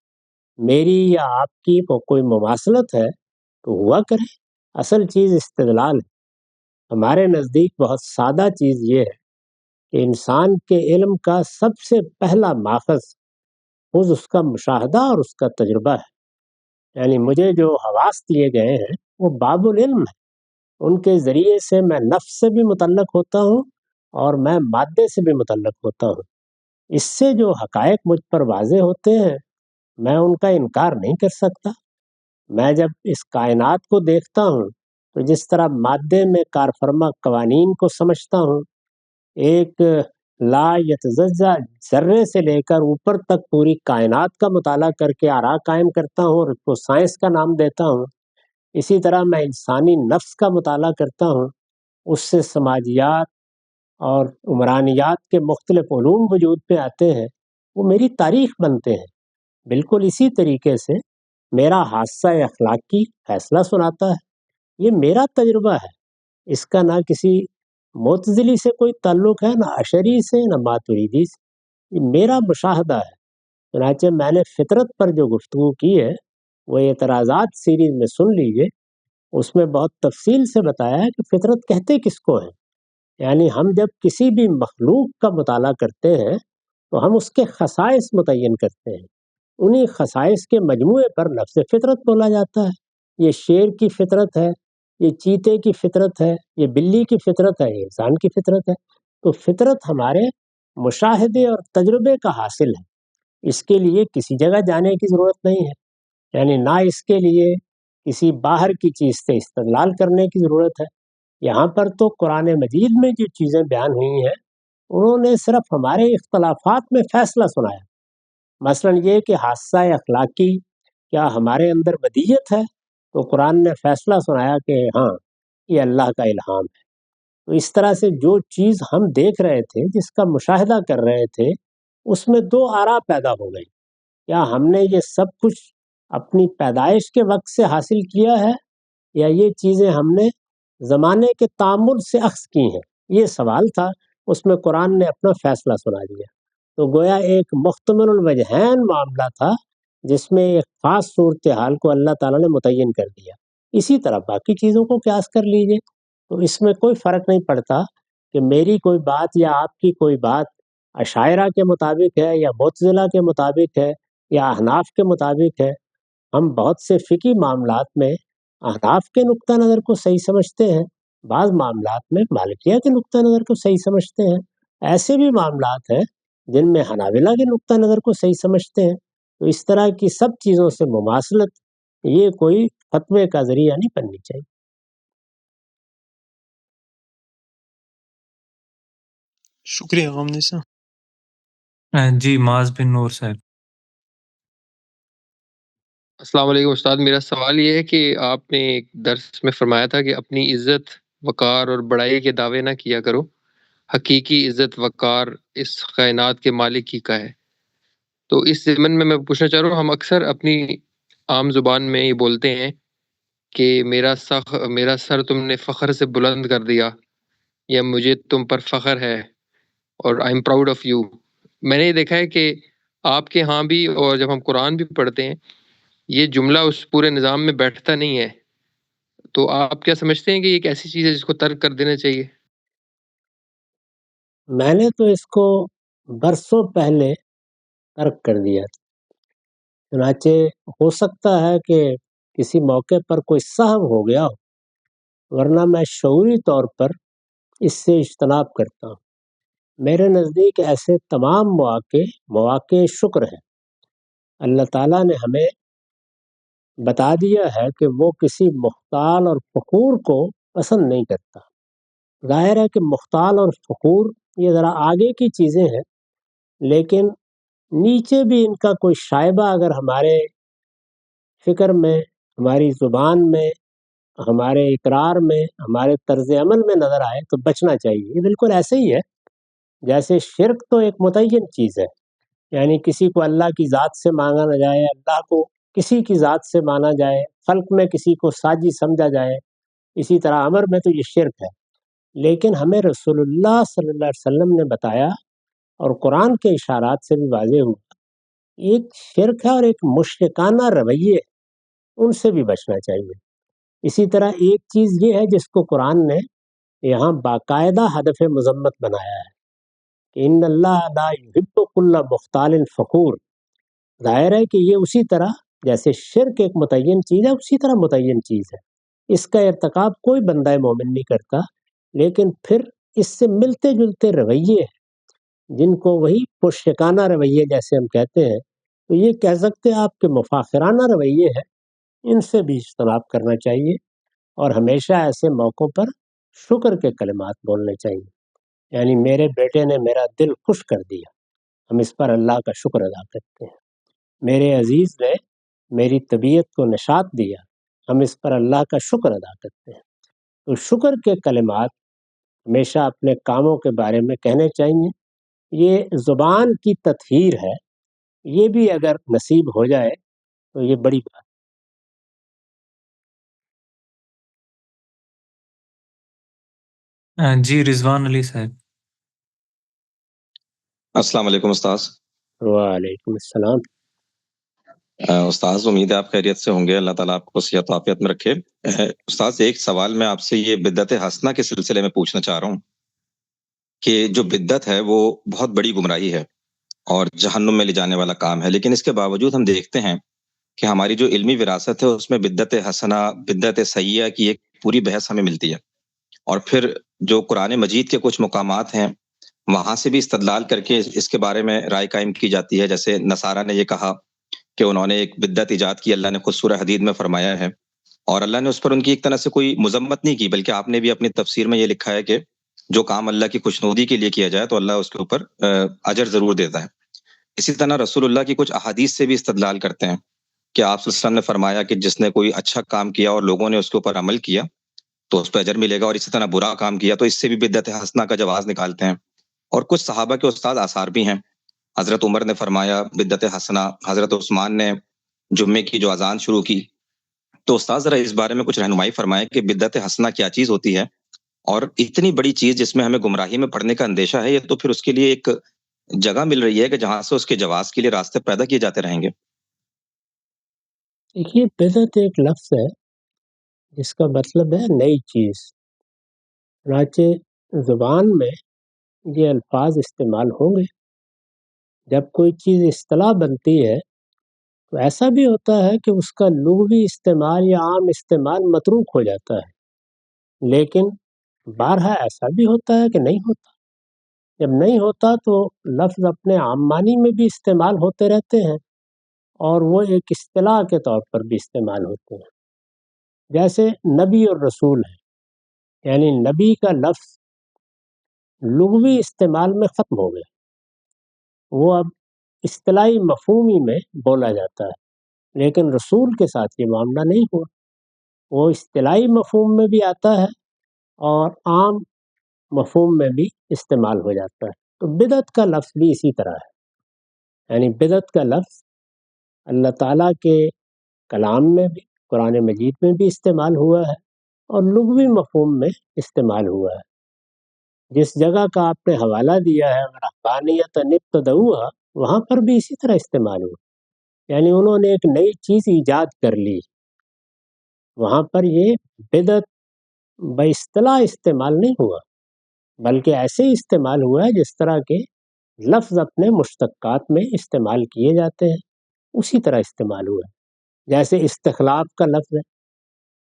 میری یا آپ کی کوئی مماثلت ہے تو ہوا کرے، اصل چیز استدلال ہے۔ ہمارے نزدیک بہت سادہ چیز یہ ہے کہ انسان کے علم کا سب سے پہلا ماخذ خود اس کا مشاہدہ اور اس کا تجربہ ہے۔ یعنی مجھے جو حواس دیے گئے ہیں وہ باب العلم ہے، ان کے ذریعے سے میں نفس سے بھی متعلق ہوتا ہوں اور میں مادے سے بھی متعلق ہوتا ہوں۔ اس سے جو حقائق مجھ پر واضح ہوتے ہیں میں ان کا انکار نہیں کر سکتا۔ میں جب اس کائنات کو دیکھتا ہوں تو جس طرح مادے میں کار فرما قوانین کو سمجھتا ہوں، ایک لا یتززا ذرے سے لے کر اوپر تک پوری کائنات کا مطالعہ کر کے آراء قائم کرتا ہوں اور اس کو سائنس کا نام دیتا ہوں، اسی طرح میں انسانی نفس کا مطالعہ کرتا ہوں، اس سے سماجیات، اور عمرانیات کے مختلف علوم وجود پہ آتے ہیں، وہ میری تاریخ بنتے ہیں۔ بالکل اسی طریقے سے میرا حادثہ اخلاقی فیصلہ سناتا ہے، یہ میرا تجربہ ہے، اس کا نہ کسی معتزلی سے کوئی تعلق ہے، نہ اشعری سے، نہ ماتریدی سے، یہ میرا مشاہدہ ہے۔ چنانچہ میں نے فطرت پر جو گفتگو کی ہے وہ اعتراضات سیریز میں سن لیجئے، اس میں بہت تفصیل سے بتایا ہے کہ فطرت کہتے کس کو ہیں۔ یعنی ہم جب کسی بھی مخلوق کا مطالعہ کرتے ہیں تو ہم اس کے خصائص متعین کرتے ہیں، انہی خصائص کے مجموعے پر لفظ فطرت بولا جاتا ہے۔ یہ شیر کی فطرت ہے، یہ چیتے کی فطرت ہے، یہ بلی کی فطرت ہے، یہ انسان کی فطرت ہے۔ تو فطرت ہمارے مشاہدے اور تجربے کا حاصل ہے، اس کے لیے کسی جگہ جانے کی ضرورت نہیں ہے، یعنی نہ اس کے لیے کسی باہر کی چیز سے استدلال کرنے کی ضرورت ہے۔ یہاں پر تو قرآن مجید میں جو چیزیں بیان ہوئی ہیں انہوں نے صرف ہمارے اختلافات میں فیصلہ سنایا۔ مثلا یہ کہ حادثہ اخلاقی کیا ہمارے اندر بدیت ہے، تو قرآن نے فیصلہ سنایا کہ ہاں یہ اللہ کا الہام ہے۔ تو اس طرح سے جو چیز ہم دیکھ رہے تھے، جس کا مشاہدہ کر رہے تھے، اس میں دو آراء پیدا ہو گئی، کیا ہم نے یہ سب کچھ اپنی پیدائش کے وقت سے حاصل کیا ہے، یا یہ چیزیں ہم نے زمانے کے تعامل سے اخذ کی ہیں؟ یہ سوال تھا، اس میں قرآن نے اپنا فیصلہ سنا دیا۔ تو گویا ایک محتمل الوجہین معاملہ تھا جس میں ایک خاص صورتحال کو اللہ تعالیٰ نے متعین کر دیا۔ اسی طرح باقی چیزوں کو قیاس کر لیجئے، تو اس میں کوئی فرق نہیں پڑتا کہ میری کوئی بات یا آپ کی کوئی بات اشاعرہ کے مطابق ہے یا معتزلہ کے مطابق ہے یا احناف کے مطابق ہے۔ ہم بہت سے فقہی معاملات میں احناف کے نقطہ نظر کو صحیح سمجھتے ہیں، بعض معاملات میں مالکیہ کے نقطہ نظر کو صحیح سمجھتے ہیں، ایسے بھی معاملات ہیں جن میں حنابلہ کے نقطہ نظر کو صحیح سمجھتے ہیں۔ تو اس طرح کی سب چیزوں سے مماثلت یہ کوئی فتوے کا ذریعہ نہیں بننی چاہیے۔ شکریہ غامدی صاحب۔ جی معاذ بن نور صاحب۔ السلام علیکم استاد، میرا سوال یہ ہے کہ آپ نے ایک درس میں فرمایا تھا کہ اپنی عزت، وقار اور بڑائی کے دعوے نہ کیا کرو، حقیقی عزت وقار اس کائنات کے مالک ہی کا ہے۔ تو اس ضمن میں پوچھنا چاہ رہا ہوں، ہم اکثر اپنی عام زبان میں یہ بولتے ہیں کہ میرا سر تم نے فخر سے بلند کر دیا، یا مجھے تم پر فخر ہے، اور I am proud of you. میں نے یہ دیکھا ہے کہ آپ کے ہاں بھی، اور جب ہم قرآن بھی پڑھتے ہیں، یہ جملہ اس پورے نظام میں بیٹھتا نہیں ہے۔ تو آپ کیا سمجھتے ہیں کہ یہ ایک ایسی چیز ہے جس کو ترک کر دینا چاہیے؟ میں نے تو اس کو برسوں پہلے ترک کر دیا تھا، چنانچہ ہو سکتا ہے کہ کسی موقع پر کوئی سہو ہو گیا ہو، ورنہ میں شعوری طور پر اس سے اجتناب کرتا ہوں۔ میرے نزدیک ایسے تمام مواقع شکر ہیں۔ اللہ تعالیٰ نے ہمیں بتا دیا ہے کہ وہ کسی مختال اور فخور کو پسند نہیں کرتا۔ ظاہر ہے کہ مختال اور فخور یہ ذرا آگے کی چیزیں ہیں، لیکن نیچے بھی ان کا کوئی شائبہ اگر ہمارے فکر میں، ہماری زبان میں، ہمارے اقرار میں، ہمارے طرز عمل میں نظر آئے تو بچنا چاہیے۔ یہ بالکل ایسے ہی ہے جیسے شرک تو ایک متعین چیز ہے، یعنی کسی کو اللہ کی ذات سے مانگا نہ جائے، اللہ کو کسی کی ذات سے مانا جائے، خلق میں کسی کو ساجی سمجھا جائے، اسی طرح امر میں تو یہ شرک ہے۔ لیکن ہمیں رسول اللہ صلی اللہ علیہ وسلم نے بتایا، اور قرآن کے اشارات سے بھی واضح ہوا، ایک شرک ہے اور ایک مشرکانہ رویے، ان سے بھی بچنا چاہیے۔ اسی طرح ایک چیز یہ ہے جس کو قرآن نے یہاں باقاعدہ ہدف مذمت بنایا ہے کہ ان اللہ لا یحب کل مختال فخور۔ ظاہر ہے کہ یہ اسی طرح جیسے شرک ایک متعین چیز ہے، اسی طرح متعین چیز ہے، اس کا ارتکاب کوئی بندہ مومن نہیں کرتا، لیکن پھر اس سے ملتے جلتے رویے ہیں جن کو وہی پرشکانہ رویے جیسے ہم کہتے ہیں، تو یہ کہہ سکتے ہیں آپ کے مفاخرانہ رویے ہیں، ان سے بھی اجتناب کرنا چاہیے، اور ہمیشہ ایسے موقعوں پر شکر کے کلمات بولنے چاہیے، یعنی میرے بیٹے نے میرا دل خوش کر دیا، ہم اس پر اللہ کا شکر ادا کرتے ہیں۔ میرے عزیز نے میری طبیعت کو نشاط دیا، ہم اس پر اللہ کا شکر ادا کرتے ہیں۔ تو شکر کے کلمات ہمیشہ اپنے کاموں کے بارے میں کہنے چاہیے. یہ زبان کی تطہیر ہے، یہ بھی اگر نصیب ہو جائے تو یہ بڑی بات. جی رضوان علی صاحب. السلام علیکم استاذ. وعلیکم السلام. استاذ امید ہے آپ خیریت سے ہوں گے. اللہ تعالیٰ آپ کو صحت و عافیت میں رکھے. استاذ ایک سوال میں آپ سے یہ بدعت حسنہ کے سلسلے میں پوچھنا چاہ رہا ہوں کہ جو بدعت ہے وہ بہت بڑی گمراہی ہے اور جہنم میں لے جانے والا کام ہے، لیکن اس کے باوجود ہم دیکھتے ہیں کہ ہماری جو علمی وراثت ہے اس میں بدعت حسنہ، بدعت سیئہ کی ایک پوری بحث ہمیں ملتی ہے. اور پھر جو قرآن مجید کے کچھ مقامات ہیں وہاں سے بھی استدلال کر کے اس کے بارے میں رائے قائم کی جاتی ہے. جیسے نصارہ نے یہ کہا کہ انہوں نے ایک بدعت ایجاد کی، اللہ نے خود سورہ حدید میں فرمایا ہے، اور اللہ نے اس پر ان کی ایک طرح سے کوئی مذمت نہیں کی، بلکہ آپ نے بھی اپنی تفسیر میں یہ لکھا ہے کہ جو کام اللہ کی خوشنودی کے لیے کیا جائے تو اللہ اس کے اوپر اجر ضرور دیتا ہے. اسی طرح رسول اللہ کی کچھ احادیث سے بھی استدلال کرتے ہیں کہ آپ صلی اللہ علیہ وسلم نے فرمایا کہ جس نے کوئی اچھا کام کیا اور لوگوں نے اس کے اوپر عمل کیا تو اس پہ اجر ملے گا، اور اسی طرح برا کام کیا تو اس سے بھی بدعت حسنہ کا جواز نکالتے ہیں. اور کچھ صحابہ کے استاد آثار بھی ہیں. حضرت عمر نے فرمایا بدعت حسنہ، حضرت عثمان نے جمعے کی جو اذان شروع کی. تو استاد ذرا اس بارے میں کچھ رہنمائی فرمائیں کہ بدعت حسنہ کیا چیز ہوتی ہے، اور اتنی بڑی چیز جس میں ہمیں گمراہی میں پڑنے کا اندیشہ ہے، یہ تو پھر اس کے لیے ایک جگہ مل رہی ہے کہ جہاں سے اس کے جواز کے لیے راستے پیدا کیے جاتے رہیں گے. دیکھیے بدعت ایک لفظ ہے جس کا مطلب ہے نئی چیز. چنانچہ زبان میں یہ الفاظ استعمال ہوں گے. جب کوئی چیز اصطلاح بنتی ہے تو ایسا بھی ہوتا ہے کہ اس کا لغوی استعمال یا عام استعمال متروک ہو جاتا ہے، لیکن بارہا ایسا بھی ہوتا ہے کہ نہیں ہوتا. جب نہیں ہوتا تو لفظ اپنے عام معنی میں بھی استعمال ہوتے رہتے ہیں اور وہ ایک اصطلاح کے طور پر بھی استعمال ہوتے ہیں. جیسے نبی اور رسول ہے، یعنی نبی کا لفظ لغوی استعمال میں ختم ہو گیا، وہ اب اصطلاحی مفہومی میں بولا جاتا ہے. لیکن رسول کے ساتھ یہ معاملہ نہیں ہوا، وہ اصطلاحی مفہوم میں بھی آتا ہے اور عام مفہوم میں بھی استعمال ہو جاتا ہے. تو بدعت کا لفظ بھی اسی طرح ہے، یعنی بدعت کا لفظ اللہ تعالیٰ کے کلام میں بھی، قرآن مجید میں بھی استعمال ہوا ہے اور لغوی مفہوم میں استعمال ہوا ہے. جس جگہ کا آپ نے حوالہ دیا ہے رحبانیت ابتدعوها، وہاں پر بھی اسی طرح استعمال ہوا، یعنی انہوں نے ایک نئی چیز ایجاد کر لی. وہاں پر یہ بدعت باصطلاح استعمال نہیں ہوا، بلکہ ایسے ہی استعمال ہوا ہے جس طرح کے لفظ اپنے مشتقات میں استعمال کیے جاتے ہیں اسی طرح استعمال ہوا ہے. جیسے استخلاف کا لفظ ہے،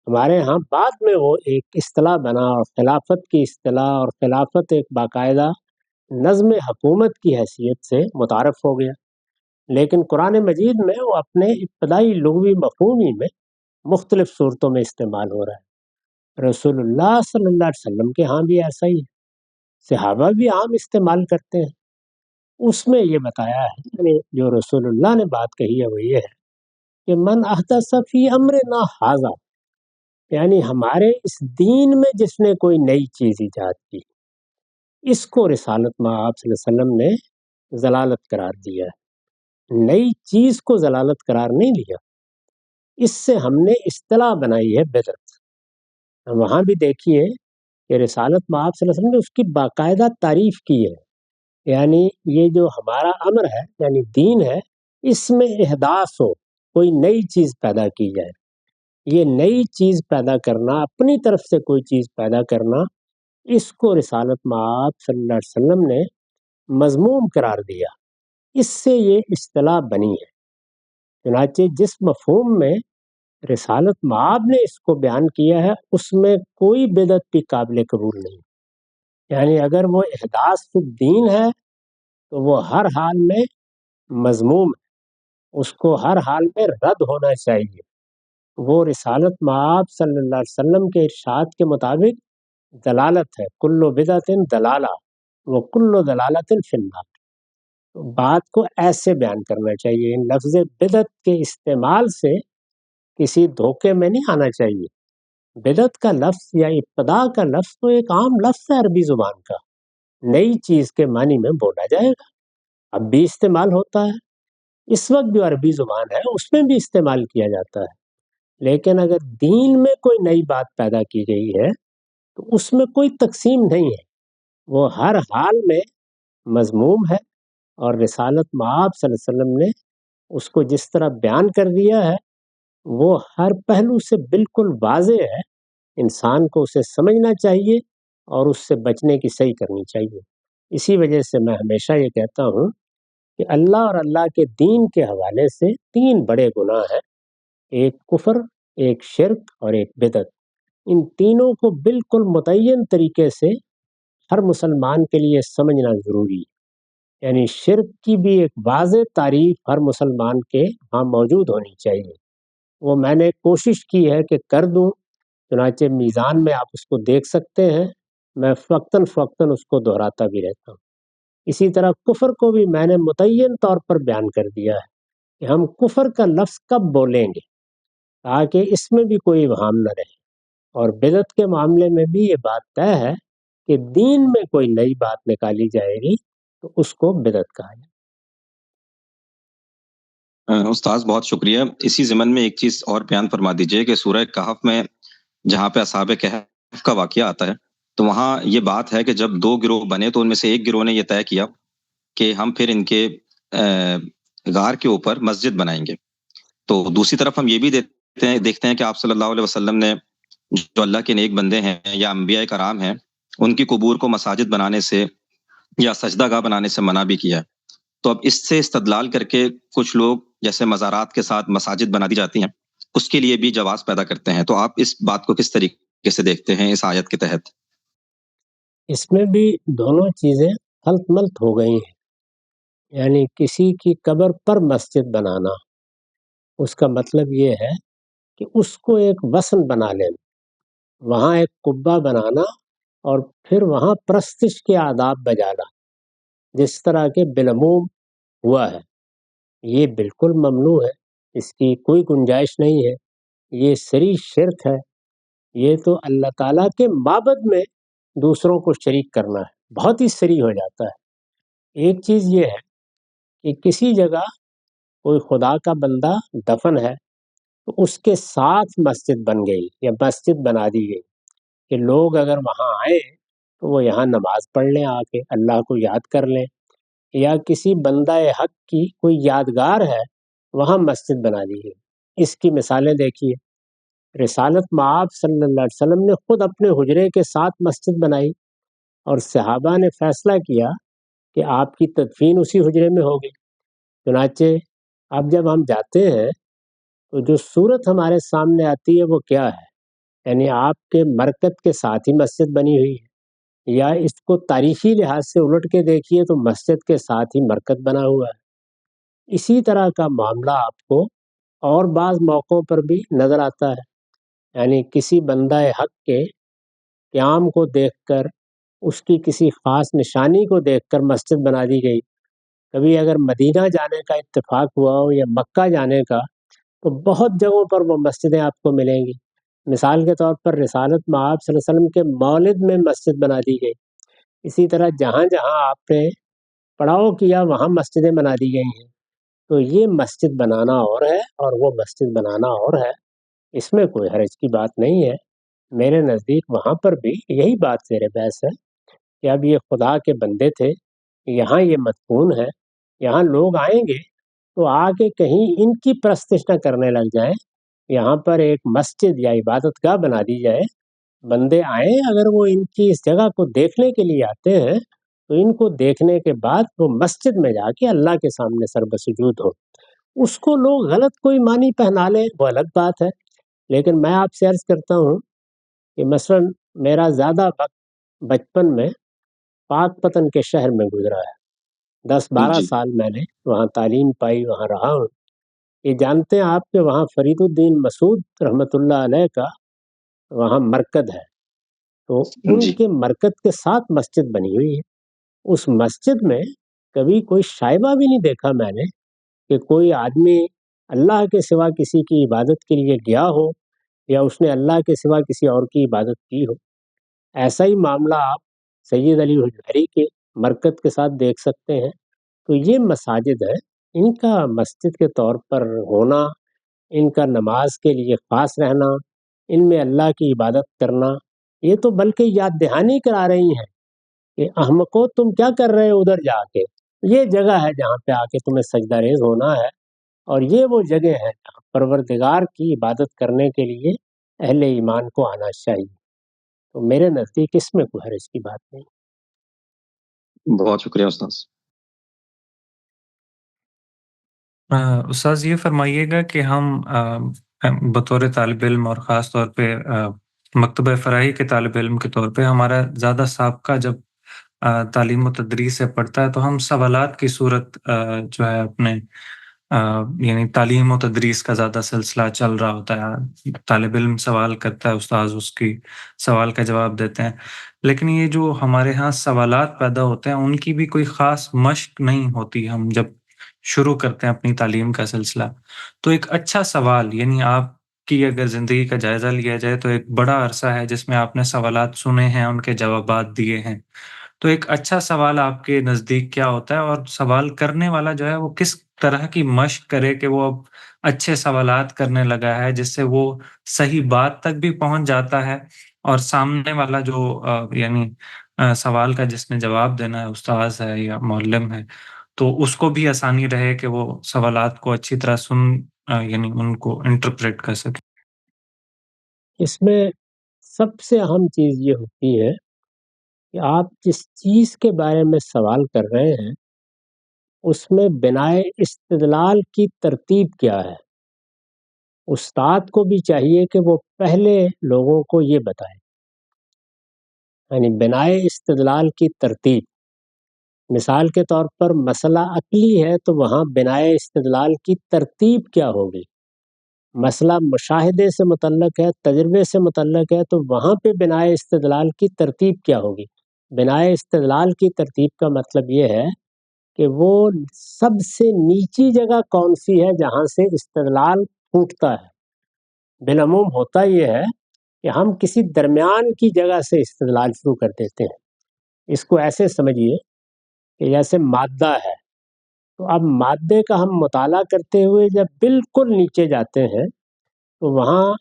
ہمارے ہاں بعد میں وہ ایک اصطلاح بنا اور خلافت کی اصطلاح، اور خلافت ایک باقاعدہ نظم حکومت کی حیثیت سے متعارف ہو گیا. لیکن قرآن مجید میں وہ اپنے ابتدائی لغوی مفہومی میں مختلف صورتوں میں استعمال ہو رہا ہے. رسول اللہ صلی اللہ علیہ وسلم کے ہاں بھی ایسا ہی ہے، صحابہ بھی عام استعمال کرتے ہیں. اس میں یہ بتایا ہے، یعنی جو رسول اللہ نے بات کہی ہے وہ یہ ہے کہ من احدث فی امرنا ھذا، یعنی ہمارے اس دین میں جس نے کوئی نئی چیز ایجاد کی، اس کو رسالت مآب صلی اللہ علیہ وسلم نے ضلالت قرار دیا ہے. نئی چیز کو ضلالت قرار نہیں دیا، اس سے ہم نے اصطلاح بنائی ہے بدعت. وہاں بھی دیکھیے کہ رسالت مآب صلی اللہ علیہ وسلم نے اس کی باقاعدہ تعریف کی ہے، یعنی یہ جو ہمارا امر ہے یعنی دین ہے، اس میں احداث ہو، کوئی نئی چیز پیدا کی جائے. یہ نئی چیز پیدا کرنا، اپنی طرف سے کوئی چیز پیدا کرنا، اس کو رسالت مآب صلی اللہ علیہ وسلم نے مذموم قرار دیا. اس سے یہ اصطلاح بنی ہے. چنانچہ جس مفہوم میں رسالت مآب نے اس کو بیان کیا ہے اس میں کوئی بدعت بھی قابل قبول نہیں. یعنی اگر وہ احداث فی الدین ہے تو وہ ہر حال میں مذموم ہے، اس کو ہر حال میں رد ہونا چاہیے. وہ رسالت مآب صلی اللہ علیہ وسلم کے ارشاد کے مطابق دلالت ہے، کل بدعت دلالہ وہ کل دلالت فی النار. بات کو ایسے بیان کرنا چاہیے، لفظ بدعت کے استعمال سے کسی دھوکے میں نہیں آنا چاہیے. بدعت کا لفظ یا ابتداء کا لفظ تو ایک عام لفظ ہے عربی زبان کا، نئی چیز کے معنی میں بولا جائے گا، اب بھی استعمال ہوتا ہے، اس وقت جو عربی زبان ہے اس میں بھی استعمال کیا جاتا ہے۔ لیکن اگر دین میں کوئی نئی بات پیدا کی گئی ہے تو اس میں کوئی تقسیم نہیں ہے، وہ ہر حال میں مذموم ہے، اور رسالت مآب صلی اللہ علیہ وسلم نے اس کو جس طرح بیان کر دیا ہے وہ ہر پہلو سے بالکل واضح ہے، انسان کو اسے سمجھنا چاہیے اور اس سے بچنے کی صحیح کرنی چاہیے۔ اسی وجہ سے میں ہمیشہ یہ کہتا ہوں کہ اللہ اور اللہ کے دین کے حوالے سے 3 بڑے گناہ ہیں، ایک کفر، ایک شرک اور ایک بدعت۔ ان تینوں کو بالکل متعین طریقے سے ہر مسلمان کے لیے سمجھنا ضروری ہے، یعنی شرک کی بھی ایک واضح تعریف ہر مسلمان کے ہاں موجود ہونی چاہیے، وہ میں نے کوشش کی ہے کہ کر دوں، چنانچہ میزان میں آپ اس کو دیکھ سکتے ہیں، میں فوقتاً فوقتاً اس کو دہراتا بھی رہتا ہوں۔ اسی طرح کفر کو بھی میں نے متعین طور پر بیان کر دیا ہے کہ ہم کفر کا لفظ کب بولیں گے تاکہ اس میں بھی کوئی ابہام نہ رہے، اور بدعت کے معاملے میں بھی یہ بات طے ہے کہ دین میں کوئی نئی بات نکالی جائے گی تو اس کو بدعت کہا جائے۔ استاذ بہت شکریہ۔ اسی ضمن میں ایک چیز اور بیان فرما دیجئے کہ سورہ کہف میں جہاں پہ اصحاب کہف کا واقعہ آتا ہے تو وہاں یہ بات ہے کہ جب 2 گروہ بنے تو ان میں سے ایک گروہ نے یہ طے کیا کہ ہم پھر ان کے غار کے اوپر مسجد بنائیں گے، تو دوسری طرف ہم یہ بھی دیکھتے ہیں کہ آپ صلی اللہ علیہ وسلم نے جو اللہ کے نیک بندے ہیں یا انبیاء کرام ہیں ان کی قبور کو مساجد بنانے سے یا سجدہ گاہ بنانے سے منع بھی کیا ہے۔ تو اب اس سے استدلال کر کے کچھ لوگ جیسے مزارات کے ساتھ مساجد بنا دی جاتی ہیں اس کے لیے بھی جواز پیدا کرتے ہیں، تو آپ اس بات کو کس طریقے سے دیکھتے ہیں اس آیت کے تحت؟ اس میں بھی دونوں چیزیں خلط ملط ہو گئی ہیں، یعنی کسی کی قبر پر مسجد بنانا، اس کا مطلب یہ ہے کہ اس کو ایک وثن بنا لینا، وہاں ایک قبہ بنانا اور پھر وہاں پرستش کے آداب بجانا، جس طرح کے بالعموم ہوا ہے، یہ بالکل ممنوع ہے، اس کی کوئی گنجائش نہیں ہے، یہ صریح شرک ہے، یہ تو اللہ تعالیٰ کے معبد میں دوسروں کو شریک کرنا ہے، بہت ہی صریح ہو جاتا ہے۔ ایک چیز یہ ہے کہ کسی جگہ کوئی خدا کا بندہ دفن ہے تو اس کے ساتھ مسجد بن گئی یا مسجد بنا دی گئی کہ لوگ اگر وہاں آئیں تو وہ یہاں نماز پڑھ لیں، آ کے اللہ کو یاد کر لیں، یا کسی بندہ حق کی کوئی یادگار ہے وہاں مسجد بنا دی گئی۔ اس کی مثالیں دیکھیے، رسالت مآب صلی اللہ علیہ وسلم نے خود اپنے حجرے کے ساتھ مسجد بنائی اور صحابہ نے فیصلہ کیا کہ آپ کی تدفین اسی حجرے میں ہوگی۔ چنانچہ اب جب ہم جاتے ہیں تو جو صورت ہمارے سامنے آتی ہے وہ کیا ہے، یعنی آپ کے مرکز کے ساتھ ہی مسجد بنی ہوئی ہے، یا اس کو تاریخی لحاظ سے الٹ کے دیکھیے تو مسجد کے ساتھ ہی مرکز بنا ہوا ہے۔ اسی طرح کا معاملہ آپ کو اور بعض موقعوں پر بھی نظر آتا ہے، یعنی کسی بندہ حق کے قیام کو دیکھ کر، اس کی کسی خاص نشانی کو دیکھ کر مسجد بنا دی گئی۔ کبھی اگر مدینہ جانے کا اتفاق ہوا ہو یا مکہ جانے کا تو بہت جگہوں پر وہ مسجدیں آپ کو ملیں گی۔ مثال کے طور پر رسالت مآب صلی اللہ علیہ وسلم کے مولد میں مسجد بنا دی گئی، اسی طرح جہاں جہاں آپ نے پڑاؤ کیا وہاں مسجدیں بنا دی گئی ہیں۔ تو یہ مسجد بنانا اور ہے اور وہ مسجد بنانا اور ہے، اس میں کوئی حرج کی بات نہیں ہے۔ میرے نزدیک وہاں پر بھی یہی بات زیر بحث ہے کہ اب یہ خدا کے بندے تھے، یہاں یہ مدفون ہے، یہاں لوگ آئیں گے تو آ کے کہیں ان کی پرستش نہ کرنے لگ جائیں، یہاں پر ایک مسجد یا عبادت گاہ بنا دی جائے، بندے آئیں، اگر وہ ان کی اس جگہ کو دیکھنے کے لیے آتے ہیں تو ان کو دیکھنے کے بعد وہ مسجد میں جا کے اللہ کے سامنے سر بسجود ہو۔ اس کو لوگ غلط کوئی معنی پہنا لیں وہ الگ بات ہے، لیکن میں آپ سے عرض کرتا ہوں کہ مثلاً میرا زیادہ وقت بچپن میں پاک پتن کے شہر میں گزرا ہے، 10-12 سال میں نے وہاں تعلیم پائی، وہاں رہا ہوں۔ یہ جانتے ہیں آپ کہ وہاں فرید الدین مسعود رحمۃ اللہ علیہ کا وہاں مرکز ہے، تو ان کے مرکز کے ساتھ مسجد بنی ہوئی ہے۔ اس مسجد میں کبھی کوئی شائبہ بھی نہیں دیکھا میں نے کہ کوئی آدمی اللہ کے سوا کسی کی عبادت کے لیے گیا ہو یا اس نے اللہ کے سوا کسی اور کی عبادت کی ہو۔ ایسا ہی معاملہ آپ سید علی حجویری کے مرکز کے ساتھ دیکھ سکتے ہیں۔ تو یہ مساجد ہیں، ان کا مسجد کے طور پر ہونا، ان کا نماز کے لیے خاص رہنا، ان میں اللہ کی عبادت کرنا، یہ تو بلکہ یاد دہانی کرا رہی ہیں کہ احمقو تم کیا کر رہے ہو ادھر جا کے، یہ جگہ ہے جہاں پہ آ کے تمہیں سجدہ ریز ہونا ہے، اور یہ وہ جگہ ہے جہاں پروردگار کی عبادت کرنے کے لیے اہل ایمان کو آنا چاہیے۔ تو میرے نزدیک اس میں کوئی حرج کی بات نہیں۔ بہت شکریہ استاذ۔ استاذ یہ فرمائیے گا کہ ہم بطور طالب علم اور خاص طور پہ مکتبہ فراہی کے طالب علم کے طور پہ ہمارا زیادہ سابقہ جب تعلیم و تدریس سے پڑتا ہے تو ہم سوالات کی صورت جو ہے اپنے یعنی تعلیم و تدریس کا زیادہ سلسلہ چل رہا ہوتا ہے، طالب علم سوال کرتا ہے، استاذ اس کی سوال کا جواب دیتے ہیں، لیکن یہ جو ہمارے ہاں سوالات پیدا ہوتے ہیں ان کی بھی کوئی خاص مشق نہیں ہوتی۔ ہم جب شروع کرتے ہیں اپنی تعلیم کا سلسلہ تو ایک اچھا سوال، یعنی آپ کی اگر زندگی کا جائزہ لیا جائے تو ایک بڑا عرصہ ہے جس میں آپ نے سوالات سنے ہیں، ان کے جوابات دیے ہیں، تو ایک اچھا سوال آپ کے نزدیک کیا ہوتا ہے، اور سوال کرنے والا جو ہے وہ کس طرح کی مشق کرے کہ وہ اب اچھے سوالات کرنے لگا ہے جس سے وہ صحیح بات تک بھی پہنچ جاتا ہے، اور سامنے والا جو یعنی سوال کا جس نے جواب دینا ہے، استاذ ہے یا معلم ہے، تو اس کو بھی آسانی رہے کہ وہ سوالات کو اچھی طرح یعنی ان کو انٹرپریٹ کر سکے۔ اس میں سب سے اہم چیز یہ ہوتی ہے کہ آپ جس چیز کے بارے میں سوال کر رہے ہیں اس میں بنائے استدلال کی ترتیب کیا ہے۔ استاد کو بھی چاہیے کہ وہ پہلے لوگوں کو یہ بتائے، یعنی بنائے استدلال کی ترتیب۔ مثال کے طور پر مسئلہ عقلی ہے تو وہاں بنائے استدلال کی ترتیب کیا ہوگی۔ مسئلہ مشاہدے سے متعلق ہے، تجربے سے متعلق ہے، تو وہاں پہ بنائے استدلال کی ترتیب کیا ہوگی۔ بنائے استدلال کی ترتیب کا مطلب یہ ہے کہ وہ سب سے نیچی جگہ کون سی ہے جہاں سے استدلال پھوٹتا ہے۔ بالعموم ہوتا یہ ہے کہ ہم کسی درمیان کی جگہ سے استدلال شروع کر دیتے ہیں۔ اس کو ایسے سمجھیے کہ جیسے مادہ ہے، تو اب مادے کا ہم مطالعہ کرتے ہوئے جب بالکل نیچے جاتے ہیں تو وہاں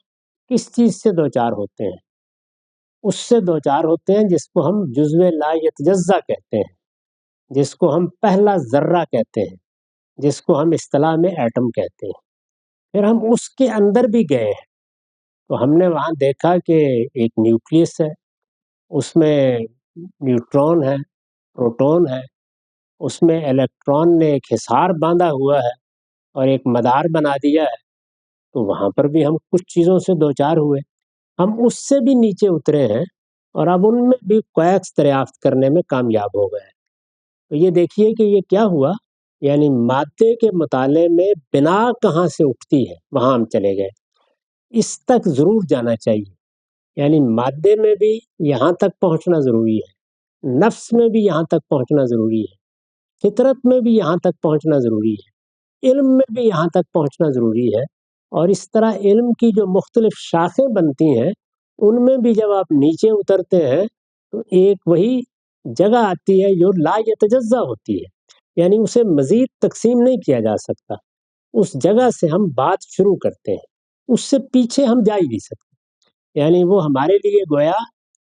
کس چیز سے دوچار ہوتے ہیں؟ اس سے دوچار ہوتے ہیں جس کو ہم جزو لا یتجزا کہتے ہیں، جس کو ہم پہلا ذرہ کہتے ہیں، جس کو ہم اصطلاح میں ایٹم کہتے ہیں۔ پھر ہم اس کے اندر بھی گئے ہیں تو ہم نے وہاں دیکھا کہ ایک نیوکلیس ہے، اس میں نیوٹرون ہے، پروٹون ہے، اس میں الیکٹران نے ایک حصار باندھا ہوا ہے اور ایک مدار بنا دیا ہے، تو وہاں پر بھی ہم کچھ چیزوں سے دوچار ہوئے۔ ہم اس سے بھی نیچے اترے ہیں اور اب ان میں بھی کویکس دریافت کرنے میں کامیاب ہو گئے۔ تو یہ دیکھیے کہ یہ کیا ہوا، یعنی مادے کے مطالعے میں بنا کہاں سے اٹھتی ہے وہاں ہم چلے گئے۔ اس تک ضرور جانا چاہیے، یعنی مادے میں بھی یہاں تک پہنچنا ضروری ہے، نفس میں بھی یہاں تک پہنچنا ضروری ہے، فطرت میں بھی یہاں تک پہنچنا ضروری ہے، علم میں بھی یہاں تک پہنچنا ضروری ہے، اور اس طرح علم کی جو مختلف شاخیں بنتی ہیں ان میں بھی جب آپ نیچے اترتے ہیں تو ایک وہی جگہ آتی ہے جو لا یتجزا ہوتی ہے، یعنی اسے مزید تقسیم نہیں کیا جا سکتا۔ اس جگہ سے ہم بات شروع کرتے ہیں، اس سے پیچھے ہم جا ہی نہیں سکتے، یعنی وہ ہمارے لیے گویا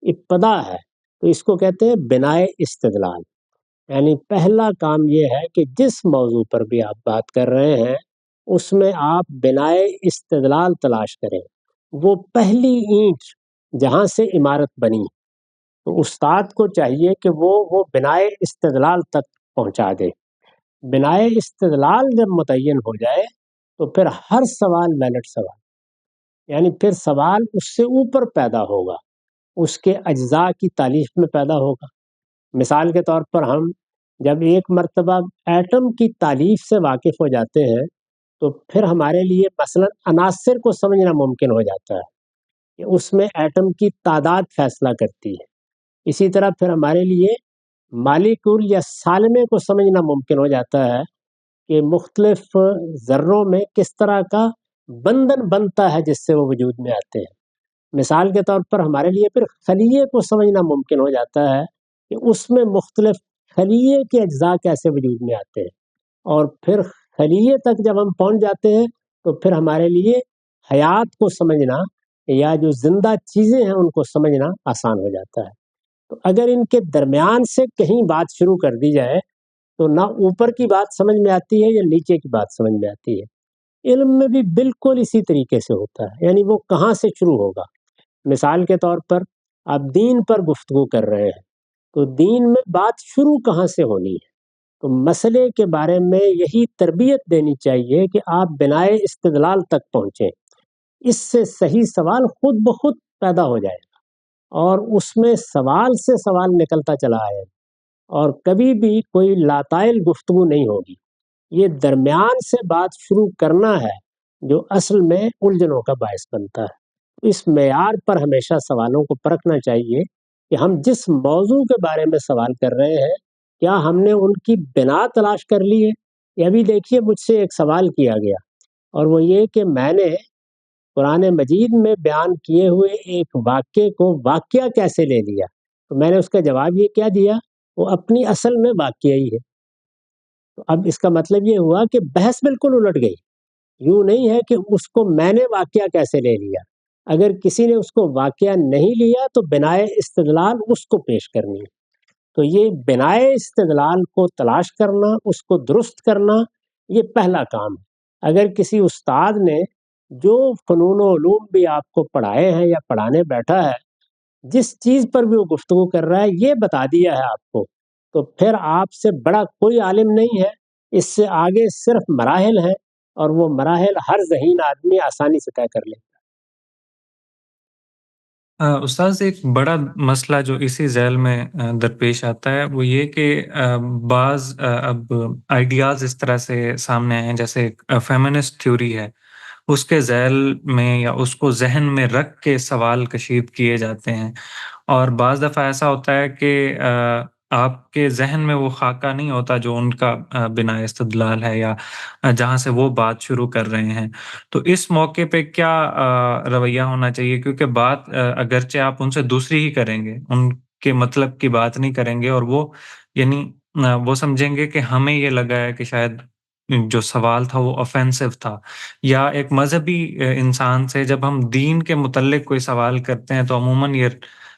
ابتدا ہے۔ تو اس کو کہتے ہیں بنائے استدلال، یعنی پہلا کام یہ ہے کہ جس موضوع پر بھی آپ بات کر رہے ہیں اس میں آپ بنائے استدلال تلاش کریں، وہ پہلی اینٹ جہاں سے عمارت بنی۔ تو استاد کو چاہیے کہ وہ بنائے استدلال تک پہنچا دے۔ بنائے استدلال جب متعین ہو جائے تو پھر ہر سوال ویلڈ سوال، یعنی پھر سوال اس سے اوپر پیدا ہوگا، اس کے اجزاء کی تالیف میں پیدا ہوگا۔ مثال کے طور پر ہم جب ایک مرتبہ ایٹم کی تالیف سے واقف ہو جاتے ہیں تو پھر ہمارے لیے مثلا عناصر کو سمجھنا ممکن ہو جاتا ہے کہ اس میں ایٹم کی تعداد فیصلہ کرتی ہے۔ اسی طرح پھر ہمارے لیے مالیکول یا سالمے کو سمجھنا ممکن ہو جاتا ہے کہ مختلف ذروں میں کس طرح کا بندھن بنتا ہے جس سے وہ وجود میں آتے ہیں۔ مثال کے طور پر ہمارے لیے پھر خلیے کو سمجھنا ممکن ہو جاتا ہے کہ اس میں مختلف خلیے کے اجزاء کیسے وجود میں آتے ہیں، اور پھر خلیے تک جب ہم پہنچ جاتے ہیں تو پھر ہمارے لیے حیات کو سمجھنا یا جو زندہ چیزیں ہیں ان کو سمجھنا آسان ہو جاتا ہے۔ تو اگر ان کے درمیان سے کہیں بات شروع کر دی جائے تو نہ اوپر کی بات سمجھ میں آتی ہے یا نیچے کی بات سمجھ میں آتی ہے۔ علم میں بھی بالکل اسی طریقے سے ہوتا ہے، یعنی وہ کہاں سے شروع ہوگا۔ مثال کے طور پر آپ دین پر گفتگو کر رہے ہیں تو دین میں بات شروع کہاں سے ہونی ہے؟ تو مسئلے کے بارے میں یہی تربیت دینی چاہیے کہ آپ بنائے استدلال تک پہنچیں، اس سے صحیح سوال خود بخود پیدا ہو جائے گا اور اس میں سوال سے سوال نکلتا چلا آئے گا اور کبھی بھی کوئی لاتائل گفتگو نہیں ہوگی۔ یہ درمیان سے بات شروع کرنا ہے جو اصل میں الجھنوں کا باعث بنتا ہے۔ اس معیار پر ہمیشہ سوالوں کو پرکھنا چاہیے کہ ہم جس موضوع کے بارے میں سوال کر رہے ہیں کیا ہم نے ان کی بنا تلاش کر لی ہے۔ یہ ابھی دیکھیے مجھ سے ایک سوال کیا گیا اور وہ یہ کہ میں نے قرآن مجید میں بیان کیے ہوئے ایک واقعے کو واقعہ کیسے لے لیا، تو میں نے اس کا جواب یہ کیا دیا، وہ اپنی اصل میں واقعہ ہی ہے۔ تو اب اس کا مطلب یہ ہوا کہ بحث بالکل الٹ گئی۔ یوں نہیں ہے کہ اس کو میں نے واقعہ کیسے لے لیا، اگر کسی نے اس کو واقعہ نہیں لیا تو بنائے استدلال اس کو پیش کرنی ہے۔ تو یہ بنائے استدلال کو تلاش کرنا، اس کو درست کرنا، یہ پہلا کام ہے۔ اگر کسی استاد نے جو فنون و علوم بھی آپ کو پڑھائے ہیں یا پڑھانے بیٹھا ہے، جس چیز پر بھی وہ گفتگو کر رہا ہے یہ بتا دیا ہے آپ کو، تو پھر آپ سے بڑا کوئی عالم نہیں ہے۔ اس سے آگے صرف مراحل ہیں اور وہ مراحل ہر ذہین آدمی آسانی سے طے کر لے۔ استاذ ایک بڑا مسئلہ جو اسی ذیل میں درپیش آتا ہے وہ یہ کہ بعض اب آئیڈیاز اس طرح سے سامنے آئے ہیں، جیسے فیمنسٹ تھیوری ہے، اس کے ذیل میں یا اس کو ذہن میں رکھ کے سوال کشید کیے جاتے ہیں، اور بعض دفعہ ایسا ہوتا ہے کہ آپ کے ذہن میں وہ خاکہ نہیں ہوتا جو ان کا بنا استدلال ہے یا جہاں سے وہ بات شروع کر رہے ہیں۔ تو اس موقع پہ کیا رویہ ہونا چاہیے؟ کیونکہ بات اگرچہ آپ ان سے دوسری ہی کریں گے، ان کے مطلب کی بات نہیں کریں گے، اور وہ یعنی وہ سمجھیں گے کہ ہمیں یہ لگا ہے کہ شاید جو سوال تھا وہ آفینسو تھا، یا ایک مذہبی انسان سے جب ہم دین کے متعلق کوئی سوال کرتے ہیں تو عموماً یہ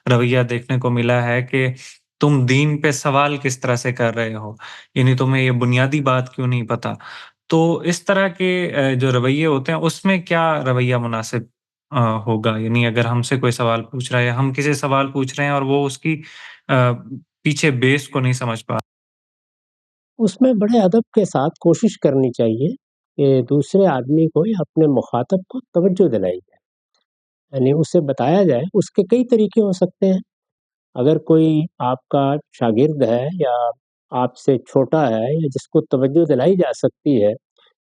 رویہ دیکھنے کو ملا ہے کہ تم دین پہ سوال کس طرح سے کر رہے ہو، یعنی تمہیں یہ بنیادی بات کیوں نہیں پتہ۔ تو اس طرح کے جو رویے ہوتے ہیں اس میں کیا رویہ مناسب ہوگا؟ یعنی اگر ہم سے کوئی سوال پوچھ رہا ہے یا ہم کسی سوال پوچھ رہے ہیں اور وہ اس کی پیچھے بیس کو نہیں سمجھ پا، اس میں بڑے ادب کے ساتھ کوشش کرنی چاہیے کہ دوسرے آدمی کو یا اپنے مخاطب کو توجہ دلائی جائے، یعنی اسے بتایا جائے۔ اس کے کئی طریقے ہو سکتے ہیں۔ اگر کوئی آپ کا شاگرد ہے یا آپ سے چھوٹا ہے یا جس کو توجہ دلائی جا سکتی ہے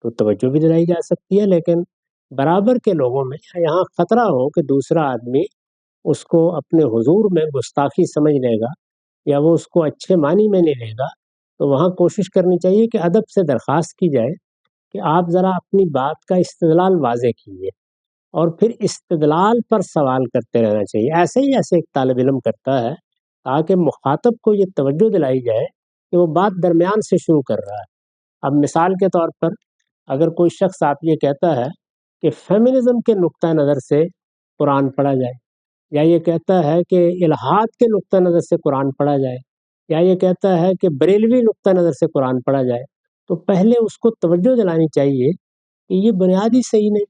تو توجہ بھی دلائی جا سکتی ہے، لیکن برابر کے لوگوں میں یہاں خطرہ ہو کہ دوسرا آدمی اس کو اپنے حضور میں گستاخی سمجھ لے گا یا وہ اس کو اچھے معنی میں نہیں لے گا، تو وہاں کوشش کرنی چاہیے کہ ادب سے درخواست کی جائے کہ آپ ذرا اپنی بات کا استدلال واضح کیجیے، اور پھر استدلال پر سوال کرتے رہنا چاہیے، ایسے ہی ایسے ایک طالب علم کرتا ہے، تاکہ مخاطب کو یہ توجہ دلائی جائے کہ وہ بات درمیان سے شروع کر رہا ہے۔ اب مثال کے طور پر اگر کوئی شخص آپ یہ کہتا ہے کہ فیمنزم کے نقطہ نظر سے قرآن پڑھا جائے، یا یہ کہتا ہے کہ الحاد کے نقطہ نظر سے قرآن پڑھا جائے، یا یہ کہتا ہے کہ بریلوی نقطہ نظر سے قرآن پڑھا جائے، تو پہلے اس کو توجہ دلانی چاہیے کہ یہ بنیادی صحیح نہیں،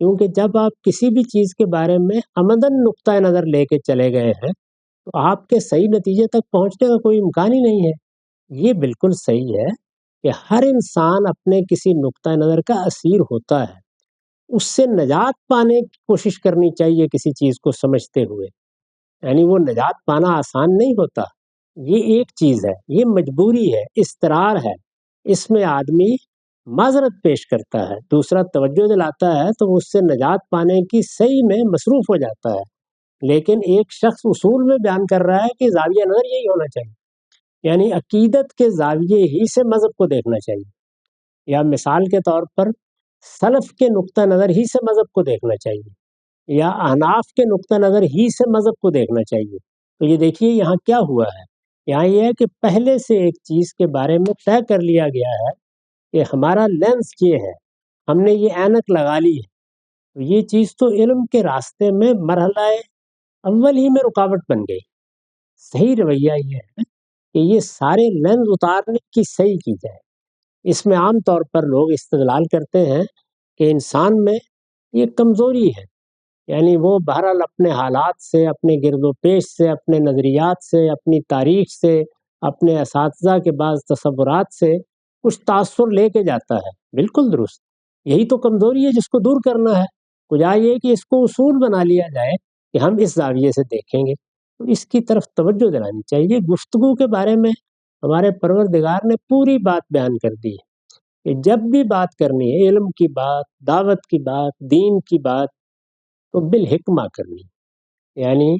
کیونکہ جب آپ کسی بھی چیز کے بارے میں عمدن نقطہ نظر لے کے چلے گئے ہیں تو آپ کے صحیح نتیجے تک پہنچنے کا کوئی امکان ہی نہیں ہے۔ یہ بالکل صحیح ہے کہ ہر انسان اپنے کسی نقطہ نظر کا اسیر ہوتا ہے، اس سے نجات پانے کی کوشش کرنی چاہیے کسی چیز کو سمجھتے ہوئے، یعنی وہ نجات پانا آسان نہیں ہوتا، یہ ایک چیز ہے، یہ مجبوری ہے، اضطرار ہے، اس میں آدمی معذرت پیش کرتا ہے، دوسرا توجہ دلاتا ہے تو اس سے نجات پانے کی صحیح میں مصروف ہو جاتا ہے۔ لیکن ایک شخص اصول میں بیان کر رہا ہے کہ زاویہ نظر یہی ہونا چاہیے، یعنی عقیدت کے زاویے ہی سے مذہب کو دیکھنا چاہیے۔ یا مثال کے طور پر سلف کے نقطہ نظر ہی سے مذہب کو دیکھنا چاہیے یا احناف کے نقطہ نظر ہی سے مذہب کو دیکھنا چاہیے؟ تو یہ دیکھیے یہاں کیا ہوا ہے، یہاں یہ ہے کہ پہلے سے ایک چیز کے بارے میں طے کر لیا گیا ہے کہ ہمارا لینس یہ ہے، ہم نے یہ اینک لگا لی ہے، تو یہ چیز تو علم کے راستے میں مرحلہ اول ہی میں رکاوٹ بن گئی۔ صحیح رویہ یہ ہے کہ یہ سارے لینز اتارنے کی صحیح کی جائے۔ اس میں عام طور پر لوگ استدلال کرتے ہیں کہ انسان میں یہ کمزوری ہے، یعنی وہ بہرحال اپنے حالات سے، اپنے گرد و پیش سے، اپنے نظریات سے، اپنی تاریخ سے، اپنے اساتذہ کے بعض تصورات سے کچھ تاثر لے کے جاتا ہے۔ بالکل درست، یہی تو کمزوری ہے جس کو دور کرنا ہے۔ کجا یہ کہ اس کو اصول بنا لیا جائے کہ ہم اس زاویے سے دیکھیں گے، تو اس کی طرف توجہ دلانی چاہیے۔ گفتگو کے بارے میں ہمارے پروردگار نے پوری بات بیان کر دی ہے کہ جب بھی بات کرنی ہے، علم کی بات، دعوت کی بات، دین کی بات، تو بالحکمہ کرنی، یعنی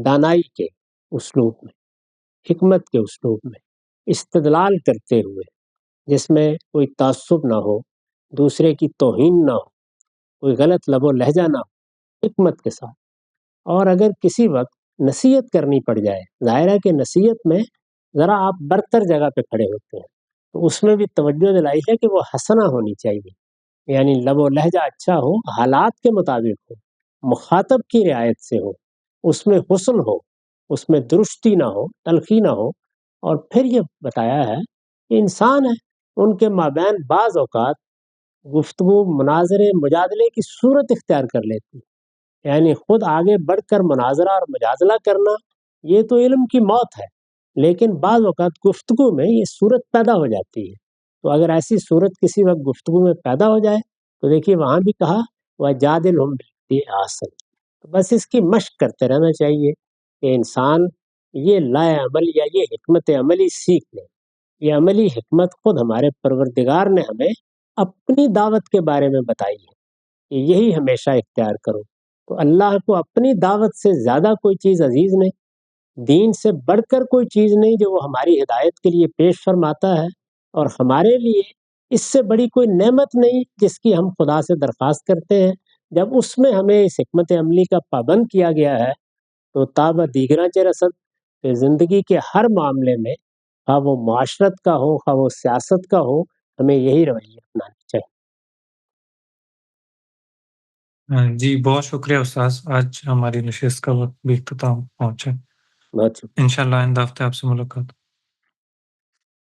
دانائی کے اسلوب میں، حکمت کے اسلوب میں، استدلال کرتے ہوئے، جس میں کوئی تعصب نہ ہو، دوسرے کی توہین نہ ہو، کوئی غلط لب و لہجہ نہ ہو، حکمت کے ساتھ۔ اور اگر کسی وقت نصیحت کرنی پڑ جائے، ظاہر ہے کہ نصیحت میں ذرا آپ برتر جگہ پہ کھڑے ہوتے ہیں، تو اس میں بھی توجہ دلائی ہے کہ وہ حسنہ ہونی چاہیے، یعنی لب و لہجہ اچھا ہو، حالات کے مطابق ہو، مخاطب کی رعایت سے ہو، اس میں حسن ہو، اس میں درستی نہ ہو، تلخی نہ ہو۔ اور پھر یہ بتایا ہے کہ انسان ہے، ان کے مابین بعض اوقات گفتگو، مناظرے، مجادلے کی صورت اختیار کر لیتی ہے، یعنی خود آگے بڑھ کر مناظرہ اور مجادلہ کرنا یہ تو علم کی موت ہے، لیکن بعض اوقات گفتگو میں یہ صورت پیدا ہو جاتی ہے۔ تو اگر ایسی صورت کسی وقت گفتگو میں پیدا ہو جائے تو دیکھیے وہاں بھی کہا وَجَادِلْهُم بِالَّتِی احسن، تو بس اس کی مشق کرتے رہنا چاہیے کہ انسان یہ لائے عمل یا یہ حکمت عملی سیکھ لے۔ یہ عملی حکمت خود ہمارے پروردگار نے ہمیں اپنی دعوت کے بارے میں بتائی ہے کہ یہی ہمیشہ اختیار کرو۔ تو اللہ کو اپنی دعوت سے زیادہ کوئی چیز عزیز نہیں، دین سے بڑھ کر کوئی چیز نہیں جو وہ ہماری ہدایت کے لیے پیش فرماتا ہے، اور ہمارے لیے اس سے بڑی کوئی نعمت نہیں جس کی ہم خدا سے درخواست کرتے ہیں۔ جب اس میں ہمیں اس حکمت عملی کا پابند کیا گیا ہے تو تاب دیگراں چہ رسد کہ زندگی کے ہر معاملے میں، خواہ وہ معاشرت کا ہو، خواہ وہ سیاست کا ہو، ہمیں یہی رویہ اپنانا چاہیے۔ جی بہت شکریہ استاذ، آج ہماری نشست کا وقت بھی اختتام پہنچا۔ بہت شکریہ۔ انشاءاللہ آئندہ ہفتے آپ سے ملاقات۔